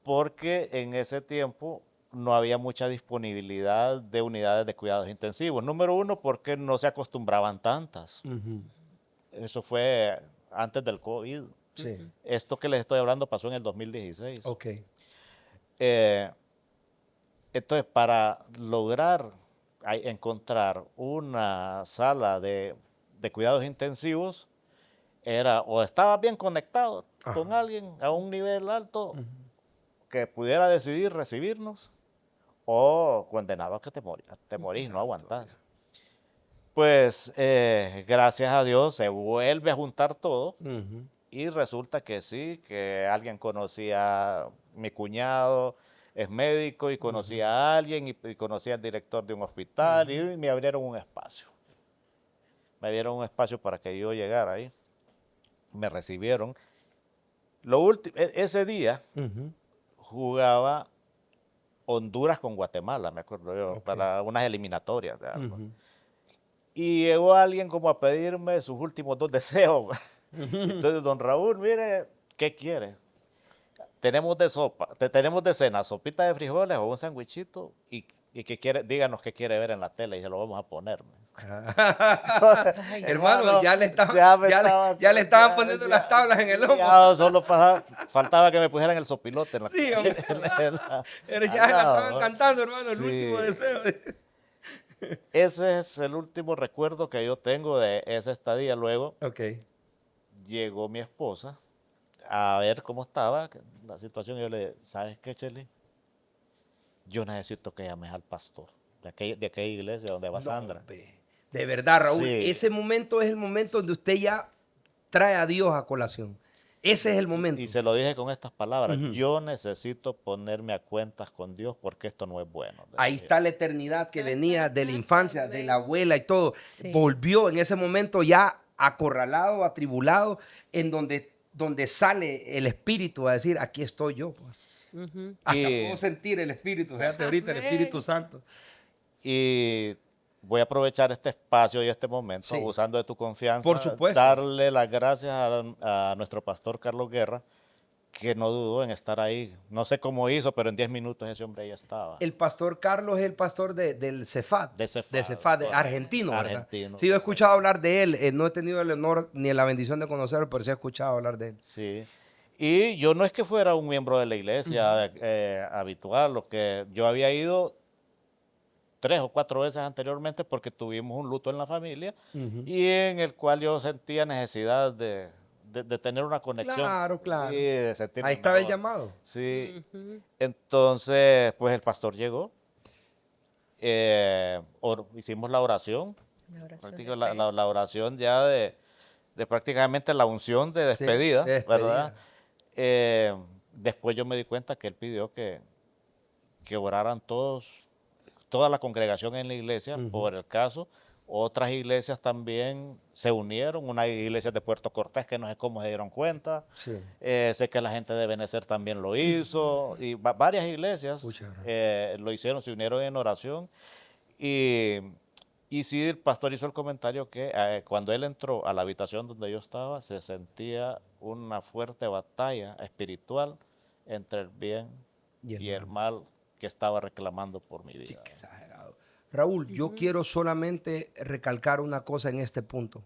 C: porque en ese tiempo no había mucha disponibilidad de unidades de cuidados intensivos. Número uno, porque no se acostumbraban tantas. Eso fue antes del COVID.
A: Sí.
C: Esto que les estoy hablando pasó en el 2016.
A: Ok.
C: Entonces, para lograr encontrar una sala de cuidados intensivos, era o estabas bien conectado con alguien a un nivel alto que pudiera decidir recibirnos, o condenado a que te morís, no aguantás. Pues gracias a Dios se vuelve a juntar todo y resulta que sí, que alguien conocía a mi cuñado, es médico y conocía a alguien y conocía al director de un hospital y me abrieron un espacio. Me dieron un espacio para que yo llegara ahí. Me recibieron. Ese día jugaba Honduras con Guatemala, me acuerdo yo, para unas eliminatorias. Y llegó alguien como a pedirme sus últimos 2 deseos. Entonces, don Raúl, mire, ¿qué quiere? tenemos de sopa, tenemos de cena sopita de frijoles o un sandwichito y que quiere, díganos qué quiere ver en la tele y se lo vamos a poner.
B: Ay,
A: Hermano, ya le estaban,
C: me estaban,
A: ya le estaban poniendo las tablas en el lomo.
C: ya solo faltaba que me pusieran el sopilote en la,
A: Sí, hombre. Pero ya se la estaban cantando, hermano, el último deseo.
C: Ese es el último recuerdo que yo tengo de esa estadía. Luego
A: Ok.
C: llegó mi esposa a ver cómo estaba la situación y yo le dije, ¿sabes qué, Chely? Yo necesito que llames al pastor de aquella iglesia donde va
A: No,
C: Sandra.
A: hombre. De verdad, Raúl,
C: Sí.
A: ese momento es el momento donde usted ya trae a Dios a colación. Ese es el momento.
C: Y se lo dije con estas palabras,
A: Ujú.
C: yo necesito ponerme a cuentas con Dios porque esto no es bueno. le
A: Ahí
C: dije.
A: está la eternidad que venía de la infancia, de la abuela y todo.
B: Sí.
A: Volvió en ese momento ya acorralado, atribulado, en donde sale el espíritu a decir, aquí estoy yo. Pues.
B: Ujú.
A: Hasta
C: Y-
A: puedo sentir el espíritu, fíjate ahorita, el
B: Amén.
A: Espíritu Santo.
C: Y voy a aprovechar este espacio y este momento,
A: Sí.
C: abusando de tu confianza,
A: Por supuesto.
C: darle las gracias a nuestro pastor Carlos Guerra, que no dudó en estar ahí. No sé cómo hizo, pero en 10 minutos ese hombre ya estaba.
A: El pastor Carlos es el pastor del Cefat.
C: De Cefat,
A: De Cefat,
C: correcto.
A: argentino, ¿verdad?
C: Argentino,
A: Sí, yo he
C: correcto.
A: escuchado hablar de él. No he tenido el honor ni la bendición de conocerlo, pero sí he escuchado hablar de él.
C: Sí. Y yo no es que fuera un miembro de la iglesia habitual, lo que yo había ido 3 o 4 veces anteriormente porque tuvimos un luto en la familia y en el cual yo sentía necesidad de tener una conexión.
A: Claro, claro.
C: Y de sentirme
A: Ahí estaba el
C: amado.
A: llamado.
C: Sí.
B: Ujú.
C: Entonces, pues el pastor llegó, hicimos la oración,
B: La oración
C: prácticamente
B: de fe.
C: la oración ya de prácticamente la unción de
A: Sí,
C: despedida,
A: de despedida.
C: ¿verdad? Después yo me di cuenta que él pidió que oraran toda la congregación en la iglesia por el caso. Otras iglesias también se unieron, una iglesia de Puerto Cortés que no sé cómo se dieron cuenta.
A: Sí.
C: Sé que la gente de Benecer también lo hizo y varias iglesias
A: Muchas gracias.
C: lo hicieron, se unieron en oración. Y sí, el pastor hizo el comentario que cuando él entró a la habitación donde yo estaba, se sentía una fuerte batalla espiritual entre el bien y el mal que estaba reclamando por mi vida.
A: Exagerado. Raúl, yo quiero solamente recalcar una cosa en este punto.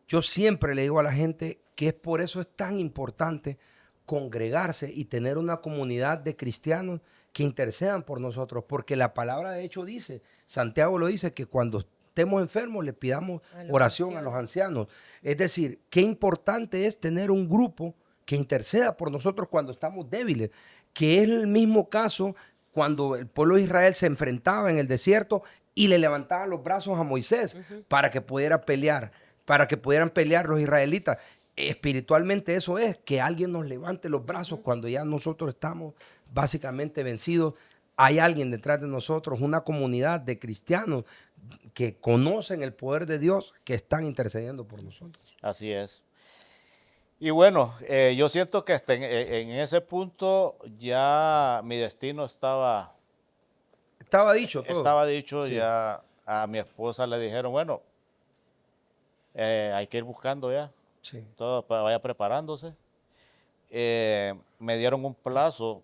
A: Yo siempre le digo a la gente que es por eso es tan importante congregarse y tener una comunidad de cristianos que intercedan por nosotros, porque la palabra de hecho dice, Santiago lo dice, que cuando estemos enfermos le pidamos
B: A los
A: oración a los ancianos. Es decir, qué importante es tener un grupo que interceda por nosotros cuando estamos débiles, que es el mismo caso cuando el pueblo de Israel se enfrentaba en el desierto y le levantaban los brazos a Moisés para que pudiera pelear, para que pudieran pelear los israelitas. Espiritualmente eso es, que alguien nos levante los brazos cuando ya nosotros estamos básicamente vencidos. Hay alguien detrás de nosotros, una comunidad de cristianos que conocen el poder de Dios, que están intercediendo por nosotros.
C: Así es. Y bueno, yo siento que hasta en ese punto ya mi destino estaba
A: Dicho todo.
C: Estaba dicho,
A: Sí.
C: ya a mi esposa le dijeron, bueno, hay que ir buscando ya,
A: Sí.
C: todo vaya preparándose. Me dieron un plazo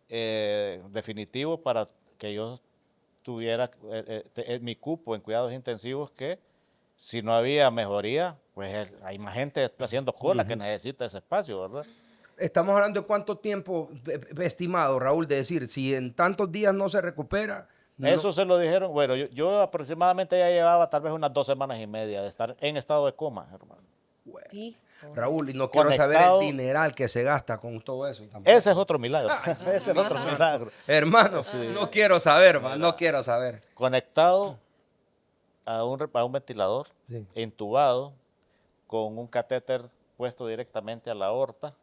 C: definitivo para que yo tuviera mi cupo en cuidados intensivos, que si no había mejoría, pues hay más gente haciendo cola que necesita ese espacio, ¿verdad?
A: Estamos hablando de cuánto tiempo estimado, Raúl, de decir, si en tantos días no se recupera.
C: Eso se lo dijeron, bueno, yo aproximadamente ya llevaba tal vez unas 2 semanas y media de estar en estado de coma, hermano.
B: Hijo.
A: Raúl, y no quiero saber el dineral que se gasta con todo eso tampoco.
C: Ese es otro milagro. Ese es otro milagro.
A: Hermano, no quiero saber, man, no quiero saber.
C: Conectado a un ventilador,
A: Sí.
C: intubado, con un catéter puesto directamente a la aorta,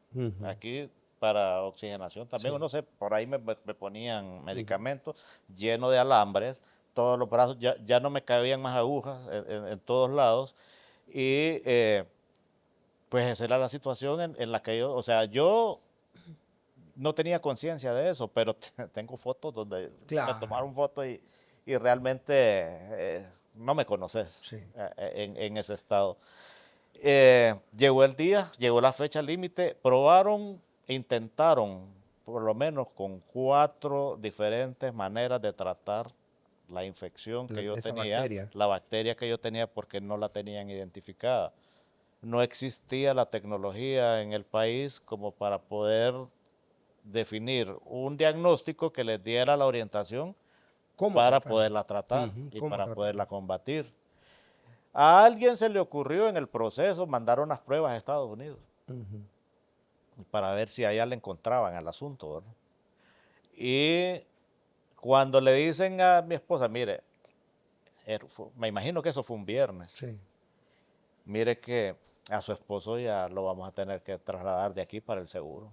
C: aquí para oxigenación también,
A: Sí.
C: no sé, por ahí me ponían medicamentos, lleno de alambres, todos los brazos, ya no me cabían más agujas en todos lados, y pues esa era la situación en la que yo, o sea, yo no tenía conciencia de eso, pero tengo fotos donde
A: Claro.
C: me tomaron fotos y realmente no me conoces
A: Sí.
C: en ese estado. Llegó el día, llegó la fecha límite, probaron intentaron, por lo menos con 4 diferentes maneras de tratar la infección que yo
A: Esa
C: tenía,
A: bacteria.
C: la bacteria que yo tenía, porque no la tenían identificada. No existía la tecnología en el país como para poder definir un diagnóstico que les diera la orientación
A: ¿Cómo
C: para
A: tratarlo?
C: poderla tratar
A: Ujú,
C: y
A: ¿cómo
C: para
A: tratarlo?
C: poderla combatir. A alguien se le ocurrió en el proceso mandar unas pruebas a Estados Unidos
A: Ujú.
C: para ver si allá le encontraban al asunto, ¿verdad? Y cuando le dicen a mi esposa, mire, me imagino que eso fue un viernes,
A: Sí.
C: mire que a su esposo ya lo vamos a tener que trasladar de aquí para el seguro.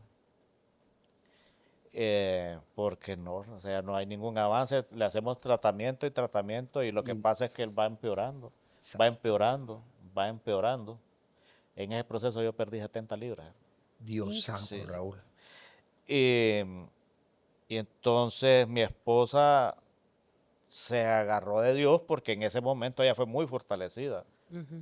C: Porque no, o sea, no hay ningún avance, le hacemos tratamiento y tratamiento y lo que
A: Y-
C: pasa es que él va empeorando, va empeorando, va empeorando. En ese proceso yo perdí 70 libras.
A: Dios
B: Hijo.
A: santo,
C: Sí.
A: Raúl.
C: Y, y entonces mi esposa se agarró de Dios porque en ese momento ella fue muy fortalecida,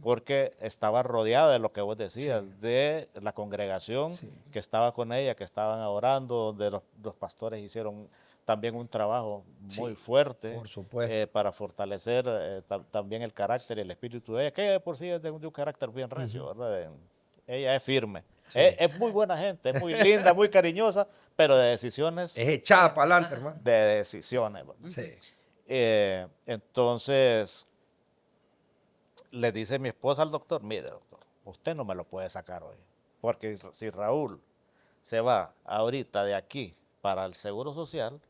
C: porque estaba rodeada de lo que vos decías,
A: Sí.
C: de la congregación
A: Sí.
C: que estaba con ella, que estaban orando, donde los pastores hicieron también un trabajo muy
A: Sí,
C: fuerte
A: por supuesto.
C: para fortalecer también el carácter y el espíritu de ella, que de por sí es de un carácter bien recio, ¿verdad? Ella es firme.
A: Sí.
C: Es muy buena gente, es muy linda, muy cariñosa, pero de decisiones,
A: Es echada para adelante, hermano.
C: de decisiones. ¿verdad?
A: Sí.
C: Entonces le dice mi esposa al doctor, mire doctor, usted no me lo puede sacar hoy, porque si Raúl se va ahorita de aquí para el Seguro Social,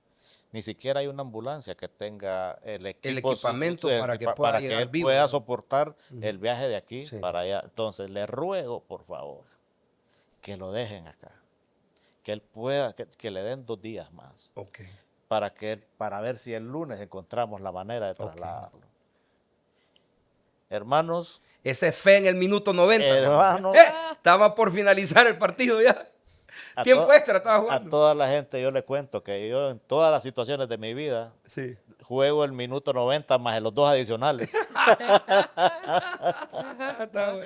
C: ni siquiera hay una ambulancia que tenga el
A: El
C: equipo
A: equipamiento para que pueda
C: para que
A: llegar
C: él
A: vivo,
C: pueda
A: ¿verdad?
C: soportar
A: Ujú.
C: el viaje de aquí
A: Sí.
C: para allá. Entonces le ruego, por favor, que lo dejen acá, que él pueda, que le den 2 días más,
A: Ok.
C: para ver si el lunes encontramos la manera de
A: Ok.
C: trasladarlo. Hermanos,
A: Ese fe en el minuto 90, hermano.
C: hermanos,
A: Estaba por finalizar el partido ya.
C: a,
A: Tiempo
C: to-
A: extra estaba
C: a
A: jugando.
C: toda la gente yo le cuento que yo en todas las situaciones de mi vida
A: Sí.
C: juego el minuto 90 más en los 2 adicionales.
A: Está bueno.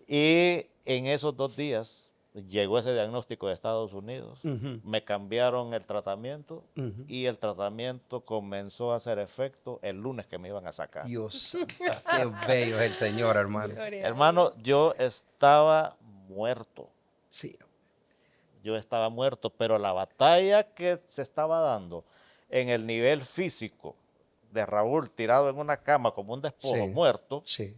C: Y en esos 2 días llegó ese diagnóstico de Estados Unidos,
A: Ujú.
C: me cambiaron el tratamiento
A: Ujú.
C: y el tratamiento comenzó a hacer efecto el lunes que me iban a sacar.
A: Dios santo, qué bello es el Señor, hermano.
B: Gloria a
C: Hermano, yo estaba muerto.
A: Sí.
C: Yo estaba muerto, pero la batalla que se estaba dando en el nivel físico de Raúl tirado en una cama como un despojo
A: Sí.
C: muerto,
A: Sí.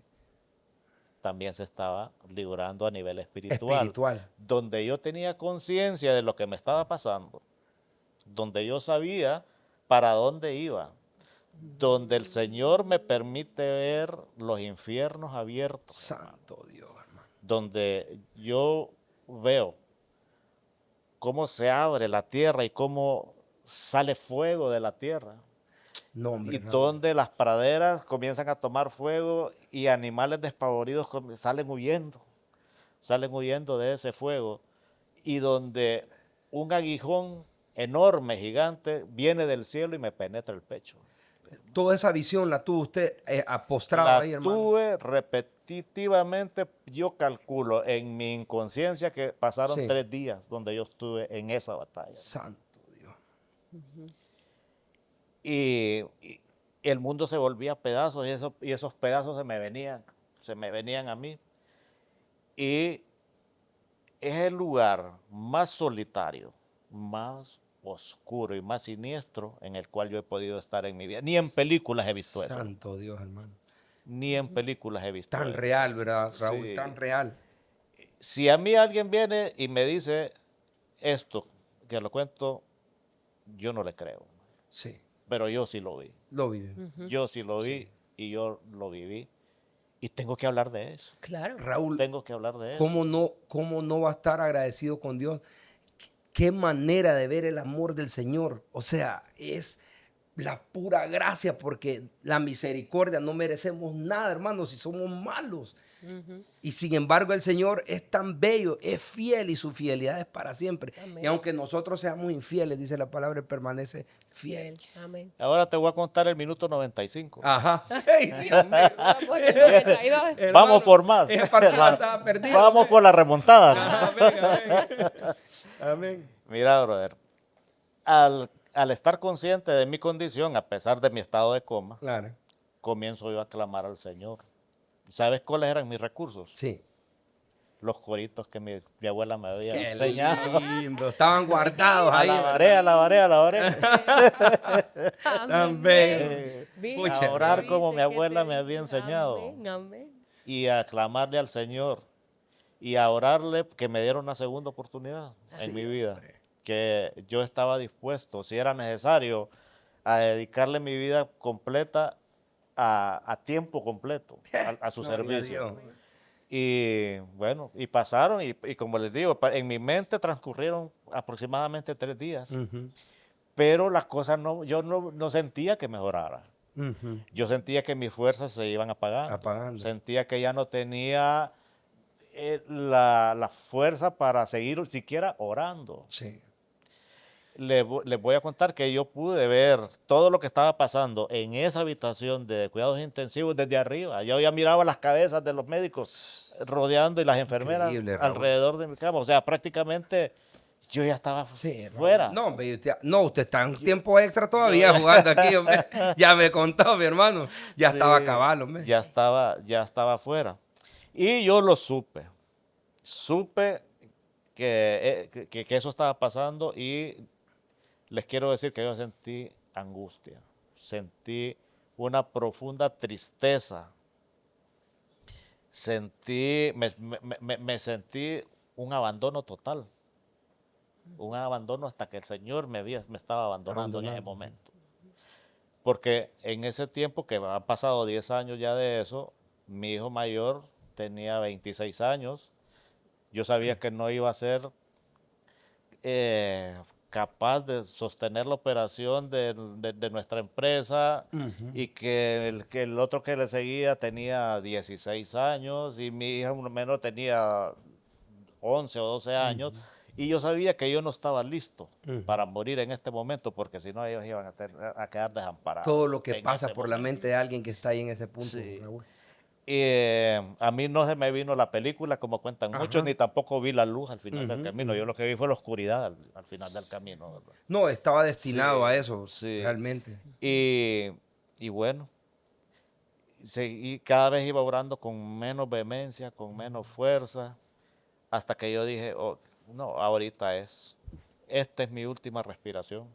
C: también se estaba librando a nivel espiritual,
A: Espiritual.
C: donde yo tenía conciencia de lo que me estaba pasando, donde yo sabía para dónde iba, donde el Señor me permite ver los infiernos abiertos, hermano,
A: Santo Dios, hermano.
C: donde yo veo cómo se abre la tierra y cómo sale fuego de la tierra.
A: No, hombre,
C: Y
A: Raúl.
C: donde las praderas comienzan a tomar fuego y animales despavoridos salen huyendo de ese fuego. Y donde un aguijón enorme, gigante, viene del cielo y me penetra el pecho.
A: Toda esa visión la tuvo usted postrado
C: La
A: ahí, hermano.
C: tuve repetitivamente, yo calculo en mi inconsciencia que pasaron
A: Sí.
C: 3 días donde yo estuve en esa batalla.
A: Santo Dios.
C: Y el mundo se volvía pedazos y esos pedazos se me venían a mí. Y es el lugar más solitario, más oscuro y más siniestro en el cual yo he podido estar en mi vida. Ni en películas he visto eso.
A: Santo Dios, hermano.
C: Ni en películas he visto
A: Tan
C: eso.
A: real, ¿verdad, Raúl?
C: Sí.
A: Tan real.
C: Si a mí alguien viene y me dice esto, que lo cuento, yo no le creo.
A: Sí.
C: Pero yo sí lo vi.
A: Lo vive.
C: Yo sí lo vi y yo lo viví. Y tengo que hablar de eso.
B: Claro.
A: Raúl,
C: Tengo que hablar de eso.
A: ¿cómo no va a estar agradecido con Dios? Qué manera de ver el amor del Señor. O sea, la pura gracia, porque la misericordia no merecemos nada, hermanos, si somos malos. Y sin embargo el Señor es tan bello, es fiel y su fidelidad es para siempre.
B: Amén.
A: Y aunque nosotros seamos infieles, dice la palabra, Él permanece fiel.
B: Amén.
C: Ahora te voy a contar el minuto 95.
A: Ajá. ¡Ey, Dios mío!
B: Vamos al 92.
A: Hermano,
C: Vamos por más.
A: ese partido estaba perdido.
C: Vamos por la remontada.
A: Amén, amén. Amén.
C: Mira, brother, al estar consciente de mi condición, a pesar de mi estado de coma,
A: Claro.
C: comienzo yo a clamar al Señor. ¿Sabes cuáles eran mis recursos?
A: Sí.
C: Los coritos que mi abuela me había
A: Qué
C: enseñado.
A: lindo. Estaban guardados ahí.
C: Alabaré.
A: Tan bello.
B: Pucha,
C: A orar
B: ¿viste
C: como mi
B: qué
C: abuela
B: te
C: me había
B: dice?
C: enseñado.
B: Amén, amén.
C: Y a clamarle al Señor. Y a orarle que me diera una segunda oportunidad en mi vida. Que yo estaba dispuesto, si era necesario, a dedicarle mi vida completa a tiempo completo, a su
A: Gloria a
C: servicio.
A: Dios.
C: Y bueno, y pasaron, y como les digo, en mi mente transcurrieron aproximadamente 3 días,
A: Ujú,
C: pero las cosas yo no sentía que mejorara.
A: ujú.
C: Yo sentía que mis fuerzas se iban
A: Apagando.
C: sentía que ya no tenía la fuerza para seguir siquiera orando.
A: Sí.
C: Les voy a contar que yo pude ver todo lo que estaba pasando en esa habitación de cuidados intensivos desde arriba. Yo ya miraba las cabezas de los médicos rodeando y las enfermeras
A: Increíble, Raúl.
C: alrededor de mi cama. O sea, prácticamente yo ya estaba
A: Sí, hermano.
C: fuera.
A: No, hombre, usted está en tiempo extra todavía jugando aquí, hombre. Ya me contó, mi hermano. Ya
C: Sí,
A: estaba a cabal, hombre.
C: ya estaba fuera. Y yo lo supe. Supe que eso estaba pasando y les quiero decir que yo sentí angustia, sentí una profunda tristeza, me sentí un abandono total, un abandono hasta que el Señor me estaba abandonando en ese momento. Porque en ese tiempo, que han pasado 10 años ya de eso, mi hijo mayor tenía 26 años, yo sabía que no iba a ser capaz de sostener la operación de nuestra empresa y que el otro que le seguía tenía 16 años y mi hija menor tenía 11 o 12 años y yo sabía que yo no estaba listo para morir en este momento porque si no ellos iban a quedar desamparados.
A: Todo lo que
C: en
A: pasa
C: ese
A: por la
C: momento.
A: mente de alguien que está ahí en ese punto,
C: Sí.
A: Raúl.
C: A mí no se me vino la película como cuentan muchos,
A: Ajá.
C: ni tampoco vi la luz al final del
A: Ujú,
C: camino. Yo lo que vi fue la oscuridad al final del camino, ¿verdad?
A: No, estaba destinado
C: Sí,
A: a eso,
C: sí.
A: realmente.
C: Y bueno, y cada vez iba orando con menos vehemencia, con menos fuerza, hasta que yo dije, "Oh, no, esta es mi última respiración.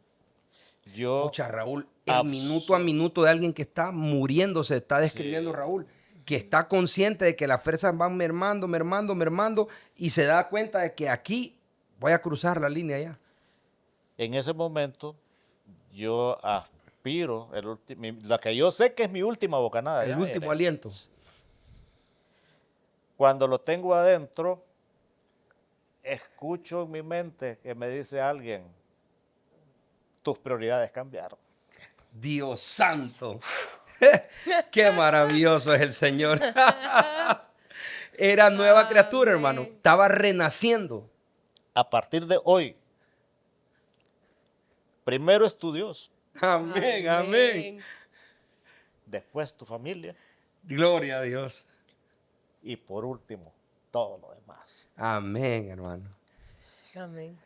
C: Yo,
A: Pucha, Raúl, el
C: abs-
A: minuto a minuto de alguien que está muriéndose, está describiendo
C: Sí.
A: Raúl, que está consciente de que las fuerzas van mermando, mermando, mermando, y se da cuenta de que aquí voy a cruzar la línea ya.
C: en ese momento, yo aspiro, la que yo sé que es mi última bocanada de
A: El último
C: aire.
A: aliento.
C: Cuando lo tengo adentro, escucho en mi mente que me dice alguien, tus prioridades cambiaron.
A: Dios santo. Qué maravilloso es el Señor. Era nueva criatura, hermano.
B: Amén.
A: Estaba renaciendo.
C: A partir de hoy, primero es tu Dios,
A: Amén, amén.
C: después tu familia
A: Gloria a Dios.
C: y por último, todo lo demás.
A: Amén, hermano.
B: Amén.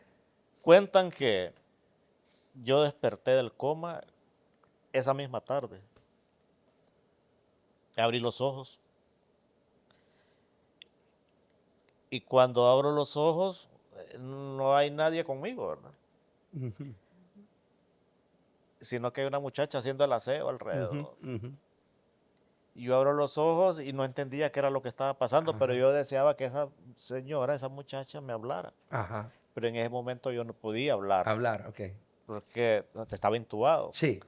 C: Cuentan que yo desperté del coma esa misma tarde. Abrí los ojos. Y cuando abro los ojos, no hay nadie conmigo, ¿verdad? Sino que hay una muchacha haciendo el aseo alrededor. Y yo abro los ojos y no entendía qué era lo que estaba pasando, pero yo deseaba que esa señora, esa muchacha me hablara.
A: Ajá.
C: Pero en ese momento yo no podía hablar,
A: Hablar, ok.
C: porque estaba intubado.
A: Sí.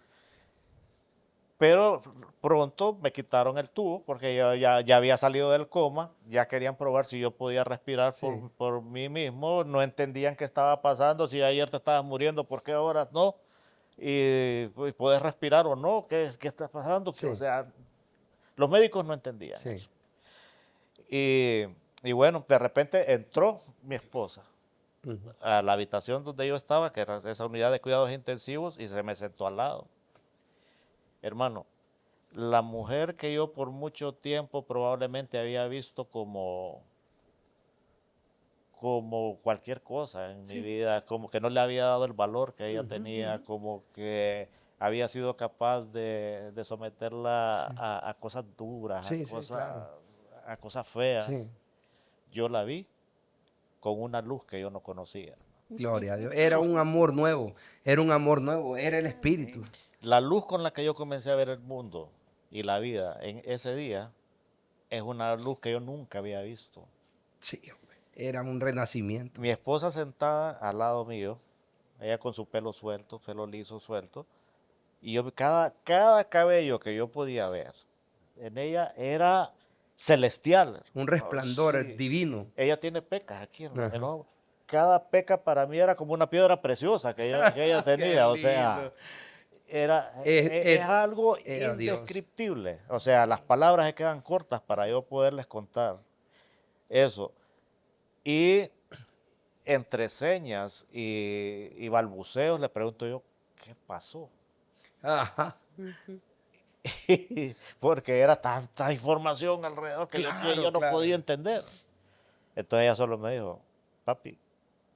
C: Pero pronto me quitaron el tubo porque yo ya había salido del coma, ya querían probar si yo podía respirar
A: Sí.
C: por mí mismo, no entendían qué estaba pasando, si ayer te estabas muriendo, ¿por qué ahora no? y pues, puedes respirar o no, ¿qué está pasando?
A: Sí.
C: O sea, los médicos no entendían
A: Sí.
C: eso. Y bueno, de repente entró mi esposa
A: Ujú.
C: a la habitación donde yo estaba, que era esa unidad de cuidados intensivos, y se me sentó al lado. Hermano, la mujer que yo por mucho tiempo probablemente había visto como cualquier cosa en mi vida, como que no le había dado el valor que ella tenía, como que había sido capaz de someterla a cosas duras,
A: Sí, sí, claro.
C: a cosas feas.
A: Sí.
C: Yo la vi con una luz que yo no conocía.
A: Gloria a Dios. Era un amor nuevo. Era un amor nuevo. Era el Espíritu.
C: La luz con la que yo comencé a ver el mundo y la vida en ese día es una luz que yo nunca había visto.
A: Sí, hombre. Era un renacimiento.
C: Mi esposa sentada al lado mío, ella con su pelo suelto, pelo liso suelto, y yo cada cabello que yo podía ver en ella era celestial.
A: Un
C: Oh,
A: resplandor
C: sí.
A: divino.
C: Ella tiene pecas aquí en
A: Ajá.
C: el ojo. Cada peca para mí era como una piedra preciosa que ella
A: Qué
C: tenía. O
A: lindo.
C: sea,
A: Es,
C: es
A: es-
C: algo
A: Era Dios.
C: indescriptible. O sea, las palabras se quedan cortas para yo poderles contar eso. Y entre señas y balbuceos le pregunto yo, ¿qué pasó?
A: Ajá.
C: Porque era tanta información alrededor que
A: Claro,
C: yo no
A: claro.
C: podía entender. Entonces ella solo me dijo, papi,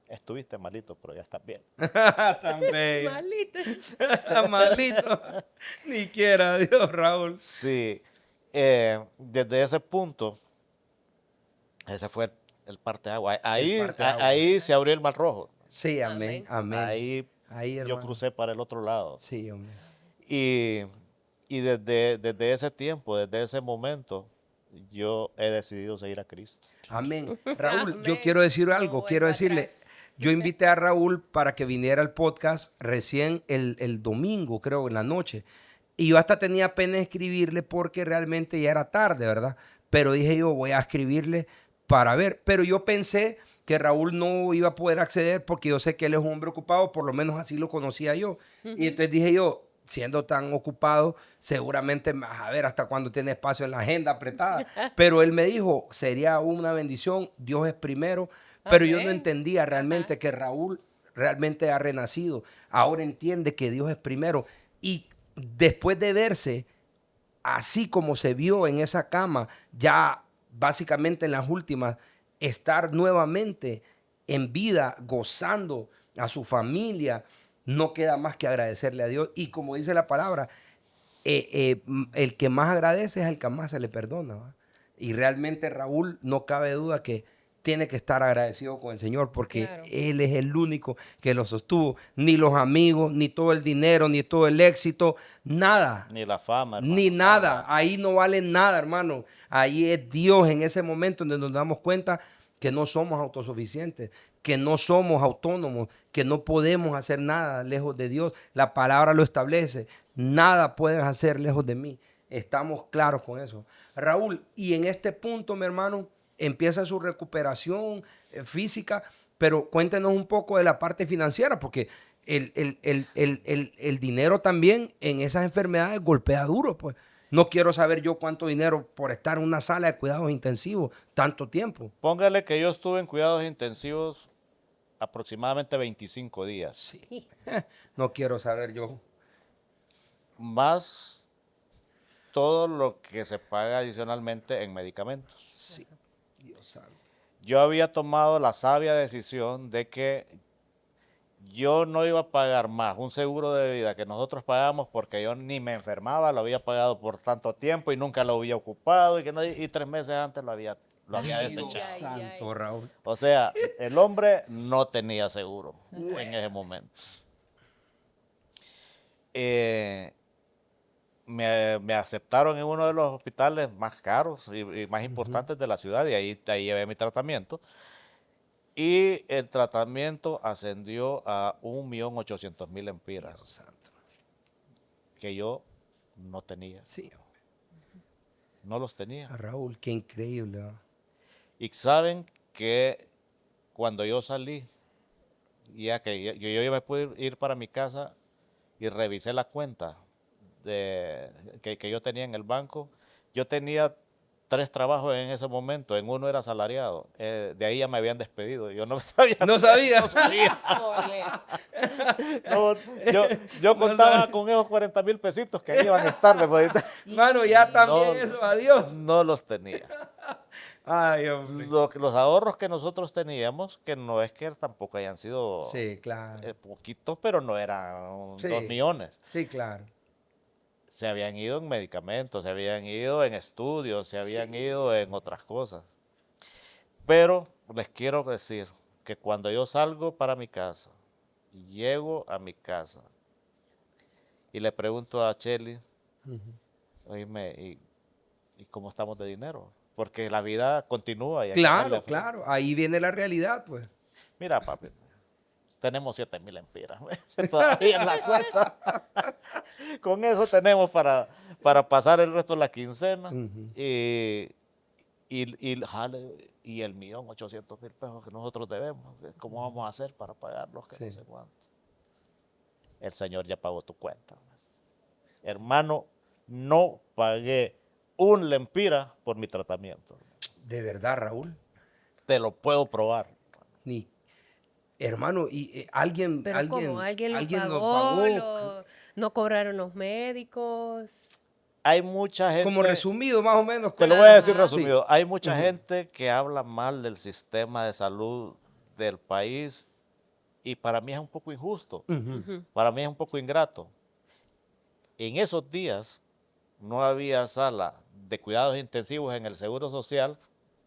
C: estuviste malito, pero ya estás bien.
A: Tan bello.
B: Malita.
A: Malito. Ni quiera Dios, Raúl.
C: Sí, desde ese punto, ese fue el parteaguas. Ahí se abrió el Mar Rojo.
A: Sí, amén,
B: Amén.
A: amén.
C: Ahí
A: Ahí,
C: yo
A: hermano.
C: crucé para el otro lado.
A: Sí, hombre.
C: Y, y desde ese tiempo, desde ese momento, yo he decidido seguir a Cristo.
A: Amén. Raúl, yo
B: Amén.
A: quiero decir
B: No
A: algo.
B: vuelva
A: Quiero decirle,
B: atrás.
A: yo invité a Raúl para que viniera al podcast recién el domingo, creo, en la noche. Y yo hasta tenía pena de escribirle porque realmente ya era tarde, ¿verdad? Pero dije yo, voy a escribirle para ver. Pero yo pensé que Raúl no iba a poder acceder porque yo sé que él es un hombre ocupado, por lo menos así lo conocía yo. Y entonces dije yo, siendo tan ocupado, seguramente vas a ver hasta cuando tiene espacio en la agenda apretada. Pero él me dijo, sería una bendición, Dios es primero. Pero yo no
B: Amén.
A: entendía realmente
B: Ajá.
A: que Raúl realmente ha renacido. Ahora entiende que Dios es primero. Y después de verse así como se vio en esa cama, ya básicamente en las últimas, estar nuevamente en vida, gozando a su familia, no queda más que agradecerle a Dios. Y como dice la palabra, el que más agradece es el que más se le perdona, ¿va? Y realmente Raúl, no cabe duda que tiene que estar agradecido con el Señor porque
B: Claro.
A: Él es el único que lo sostuvo. Ni los amigos, ni todo el dinero, ni todo el éxito, nada.
C: Ni la fama, hermano.
A: Ni nada. Ahí no vale nada, hermano. Ahí es Dios en ese momento donde nos damos cuenta que no somos autosuficientes, que no somos autónomos, que no podemos hacer nada lejos de Dios. La palabra lo establece. Nada puedes hacer lejos de mí. Estamos claros con eso. Raúl, y en este punto, mi hermano, empieza su recuperación física, pero cuéntenos un poco de la parte financiera, porque el dinero también en esas enfermedades golpea duro, pues. No quiero saber yo cuánto dinero por estar en una sala de cuidados intensivos tanto tiempo.
C: Póngale que yo estuve en cuidados intensivos aproximadamente 25 días,
A: Sí. No quiero saber yo.
C: más todo lo que se paga adicionalmente en medicamentos.
A: Sí. Dios santo.
C: Yo había tomado la sabia decisión de que yo no iba a pagar más un seguro de vida que nosotros pagamos porque yo ni me enfermaba, lo había pagado por tanto tiempo y nunca lo había ocupado y 3 meses antes lo había
A: Ay, Dios
C: desechado.
A: santo, Raúl.
C: O sea, el hombre no tenía seguro en ese momento. Eh, me aceptaron en uno de los hospitales más caros y más importantes de la ciudad y ahí llevé mi tratamiento. Y el tratamiento ascendió a 1.800.000 lempiras
A: Dios santo.
C: que yo no tenía,
A: Sí,
C: no los tenía.
A: Raúl, qué increíble. ¿Va?
C: Y saben que cuando yo salí, ya que yo me pude ir para mi casa, y revisé la cuenta que yo tenía en el banco, yo tenía 3 trabajos en ese momento, en uno era asalariado, de ahí ya me habían despedido, yo no sabía.
A: No sabía.
C: No sabía.
B: Ole.
C: No, yo
A: No
C: contaba
A: sabía.
C: con esos 40,000 pesitos que ahí iban a estar depositados.
A: Mano, ya también
C: No,
A: eso, adiós.
C: no los tenía.
A: Ay, hombre.
C: Los ahorros que nosotros teníamos, que no es que tampoco hayan sido
A: Sí, claro.
C: poquitos, pero no eran
A: Sí.
C: 2 millones.
A: Sí, claro.
C: Se habían ido en medicamentos, se habían ido en estudios, se habían ido en otras cosas. Pero les quiero decir que cuando yo salgo para mi casa, llego a mi casa y le pregunto a Chely, oíme, ¿y cómo estamos de dinero? Porque la vida continúa y hay que darle
A: Claro,
C: frente.
A: claro. Ahí viene la realidad, pues.
C: Mira, papi, tenemos 7,000 empiras todavía en la cuenta. Con eso tenemos para pasar el resto de la quincena.
A: Ujú.
C: Y el 1,800,000 pesos que nosotros debemos. ¿Cómo vamos a hacer para pagarlos? Que
A: Sí.
C: no sé cuánto. El Señor ya pagó tu cuenta. Hermano, no pagué un lempira por mi tratamiento.
A: De verdad, Raúl.
C: Te lo puedo probar.
A: Ni. Hermano, y alguien,
B: Pero
A: alguien,
B: como alguien lo
A: alguien nos
B: pagó,
A: pagó.
B: no cobraron los médicos.
C: Hay mucha gente...
A: Como resumido, más o menos.
C: Te lo voy a decir
B: Ajá.
C: resumido.
A: Sí.
C: Hay mucha
A: Ujú.
C: gente que habla mal del sistema de salud del país y para mí es un poco injusto.
A: Ujú.
C: Para mí es un poco ingrato. En esos días no había sala de cuidados intensivos en el Seguro Social,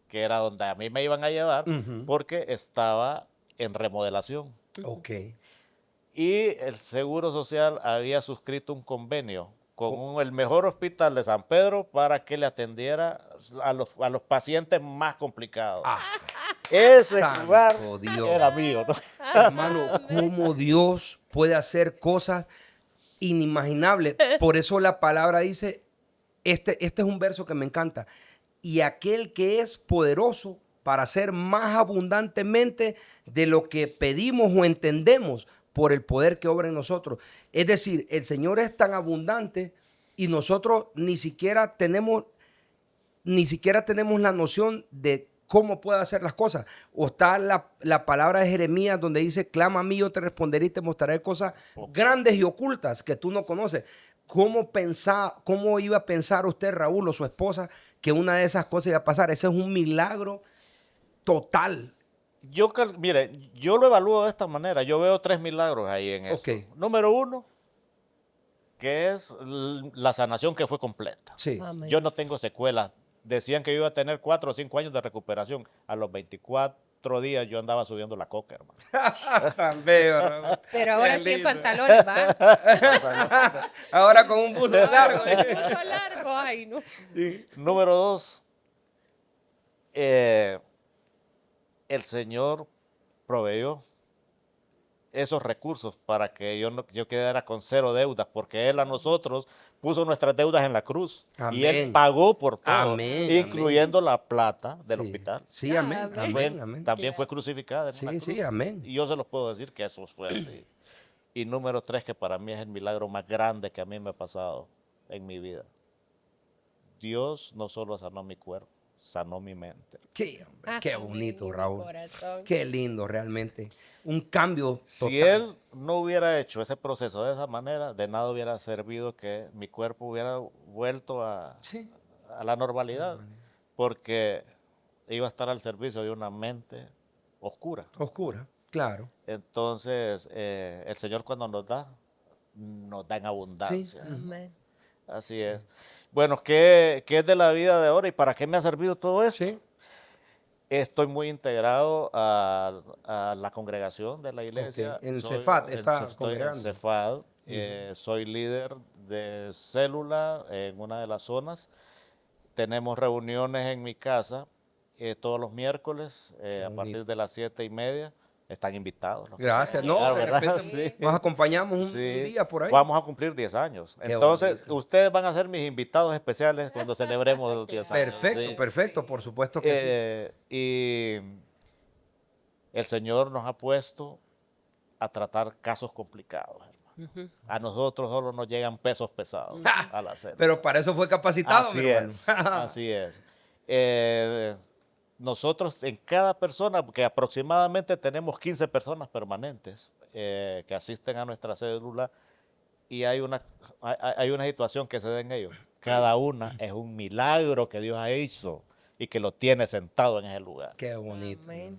C: que era donde a mí me iban a llevar,
A: Ujú.
C: porque estaba en remodelación.
A: Ok.
C: Y el Seguro Social había suscrito un convenio con el mejor hospital de San Pedro para que le atendiera a los pacientes más complicados.
A: Ah,
C: Ese
A: santo
C: lugar
A: Dios.
C: era mío, ¿no?
A: hermano, cómo Dios puede hacer cosas inimaginables. Por eso la palabra dice, este es un verso que me encanta. Y aquel que es poderoso para hacer más abundantemente de lo que pedimos o entendemos por el poder que obra en nosotros. Es decir, el Señor es tan abundante y nosotros ni siquiera tenemos la noción de cómo puede hacer las cosas. O está la palabra de Jeremías donde dice, clama a mí, yo te responderé y te mostraré cosas grandes y ocultas que tú no conoces. ¿Cómo iba a pensar usted, Raúl, o su esposa, que una de esas cosas iba a pasar? Ese es un milagro total.
C: Mire, yo lo evalúo de esta manera. Yo veo 3 milagros ahí en esto.
A: Ok.
C: Número 1, que es la sanación que fue completa.
A: Sí.
B: Amén.
C: Yo no tengo secuelas. Decían que yo iba a tener 4 o 5 años de recuperación. A los 24 días yo andaba subiendo la coca, hermano.
A: Tan bello, Raúl.
B: Pero ahora
A: Qué
B: sí en
A: lindo.
B: pantalones, va.
A: Ahora con un buzo largo.
B: Ahora con buzo largo, ay, no.
C: Número 2, el Señor proveyó esos recursos para que yo quedara con 0 deudas, porque Él a nosotros puso nuestras deudas en la cruz y Él
A: Amén.
C: pagó por todo,
A: Amén,
C: incluyendo la plata del
A: Sí.
C: hospital.
A: Sí, amén.
B: Amén.
A: Amén, amén.
C: También fue crucificada en una
A: Sí,
C: cruz.
A: sí, amén.
C: Y yo se los puedo decir que eso fue así. Y número 3, que para mí es el milagro más grande que a mí me ha pasado en mi vida. Dios no solo sanó mi cuerpo, sanó mi mente.
A: Qué, hombre, qué
B: Amén,
A: bonito,
B: mi
A: Raúl.
B: corazón.
A: Qué lindo, realmente. Un cambio
C: Si
A: total.
C: él no hubiera hecho ese proceso de esa manera, de nada hubiera servido que mi cuerpo hubiera vuelto
A: Sí.
C: a la normalidad, porque iba a estar al servicio de una mente oscura.
A: Oscura, claro.
C: Entonces, el Señor cuando nos da en abundancia.
B: Amén.
C: Así es. Bueno, ¿qué es de la vida de ahora y para qué me ha servido todo esto?
A: Sí.
C: Estoy muy integrado a la congregación de la iglesia.
A: Ok. En el Cefat está
C: estoy en
A: congregando.
C: Cefat. Soy líder de célula en una de las zonas. Tenemos reuniones en mi casa todos los miércoles a
A: bonito.
C: partir de las 7:30. Están invitados. Los que
A: Gracias.
C: quieran
A: No,
C: llegar,
A: de
C: ¿verdad?
A: repente
C: Sí.
A: nos acompañamos un
C: Sí.
A: día por ahí.
C: Vamos a cumplir 10 años.
A: Qué
C: Entonces,
A: bonito.
C: ustedes van a ser mis invitados especiales cuando celebremos los 10 años.
A: Perfecto,
C: Sí.
A: perfecto, por supuesto que sí.
C: Y el Señor nos ha puesto a tratar casos complicados, hermano. A nosotros solo nos llegan pesos pesados a la célula.
A: Pero para eso fue capacitado,
C: Así
A: mi hermano.
C: es, así es. Nosotros en cada persona, porque aproximadamente tenemos 15 personas permanentes que asisten a nuestra célula, y hay una situación que se da en ellos. Cada una es un milagro que Dios ha hecho y que lo tiene sentado en ese lugar.
A: Qué bonito.
B: Amén.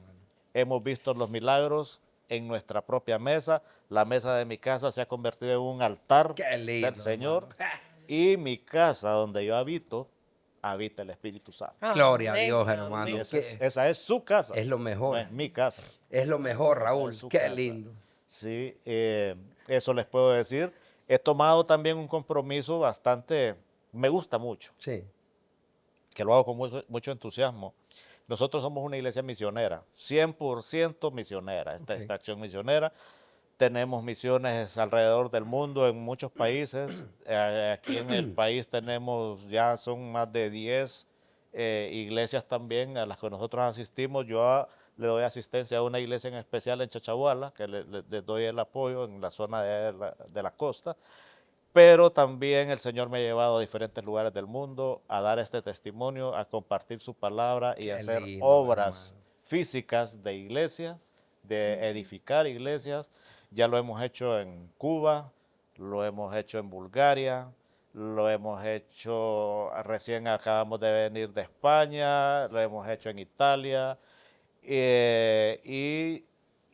C: Hemos visto los milagros en nuestra propia mesa. La mesa de mi casa se ha convertido en un altar
A: Qué lindo,
C: del Señor.
A: hermano.
C: Y mi casa donde yo habito, habita el Espíritu Santo.
A: Gloria a
B: Amén,
A: Dios,
B: amén.
A: hermano.
C: Y
A: Qué-
C: esa es su casa.
A: Es lo mejor.
C: No es mi casa.
A: Es lo mejor,
C: Esa
A: Raúl.
C: es su
A: Qué
C: casa.
A: lindo.
C: Sí, eso les puedo decir. He tomado también un compromiso bastante, me gusta mucho,
A: Sí.
C: que lo hago con mucho entusiasmo. Nosotros somos una iglesia misionera, 100% misionera, esta
A: Ok.
C: extracción misionera. Tenemos misiones alrededor del mundo en muchos países. Aquí en el país tenemos, ya son más de 10 iglesias también a las que nosotros asistimos. Le doy asistencia a una iglesia en especial en Chachahuala, que le doy el apoyo en la zona de la costa. Pero también el Señor me ha llevado a diferentes lugares del mundo a dar este testimonio, a compartir su palabra y
A: Qué
C: a hacer
A: lindo,
C: obras
A: hermano.
C: físicas de iglesia, de edificar iglesias. Ya lo hemos hecho en Cuba, lo hemos hecho en Bulgaria, lo hemos hecho, recién acabamos de venir de España, lo hemos hecho en Italia. Y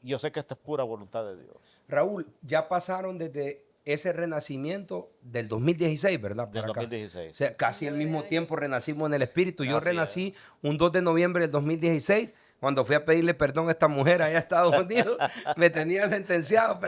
C: yo sé que esto es pura voluntad de Dios.
A: Raúl, ya pasaron desde ese renacimiento del 2016, ¿verdad?
C: Del
A: Para acá.
C: 2016.
A: O sea, casi al mismo tiempo renacimos en el Espíritu. Yo
C: Así
A: renací un 2 de noviembre del 2016, cuando fui a pedirle perdón a esta mujer allá a Estados Unidos. Me tenía sentenciado,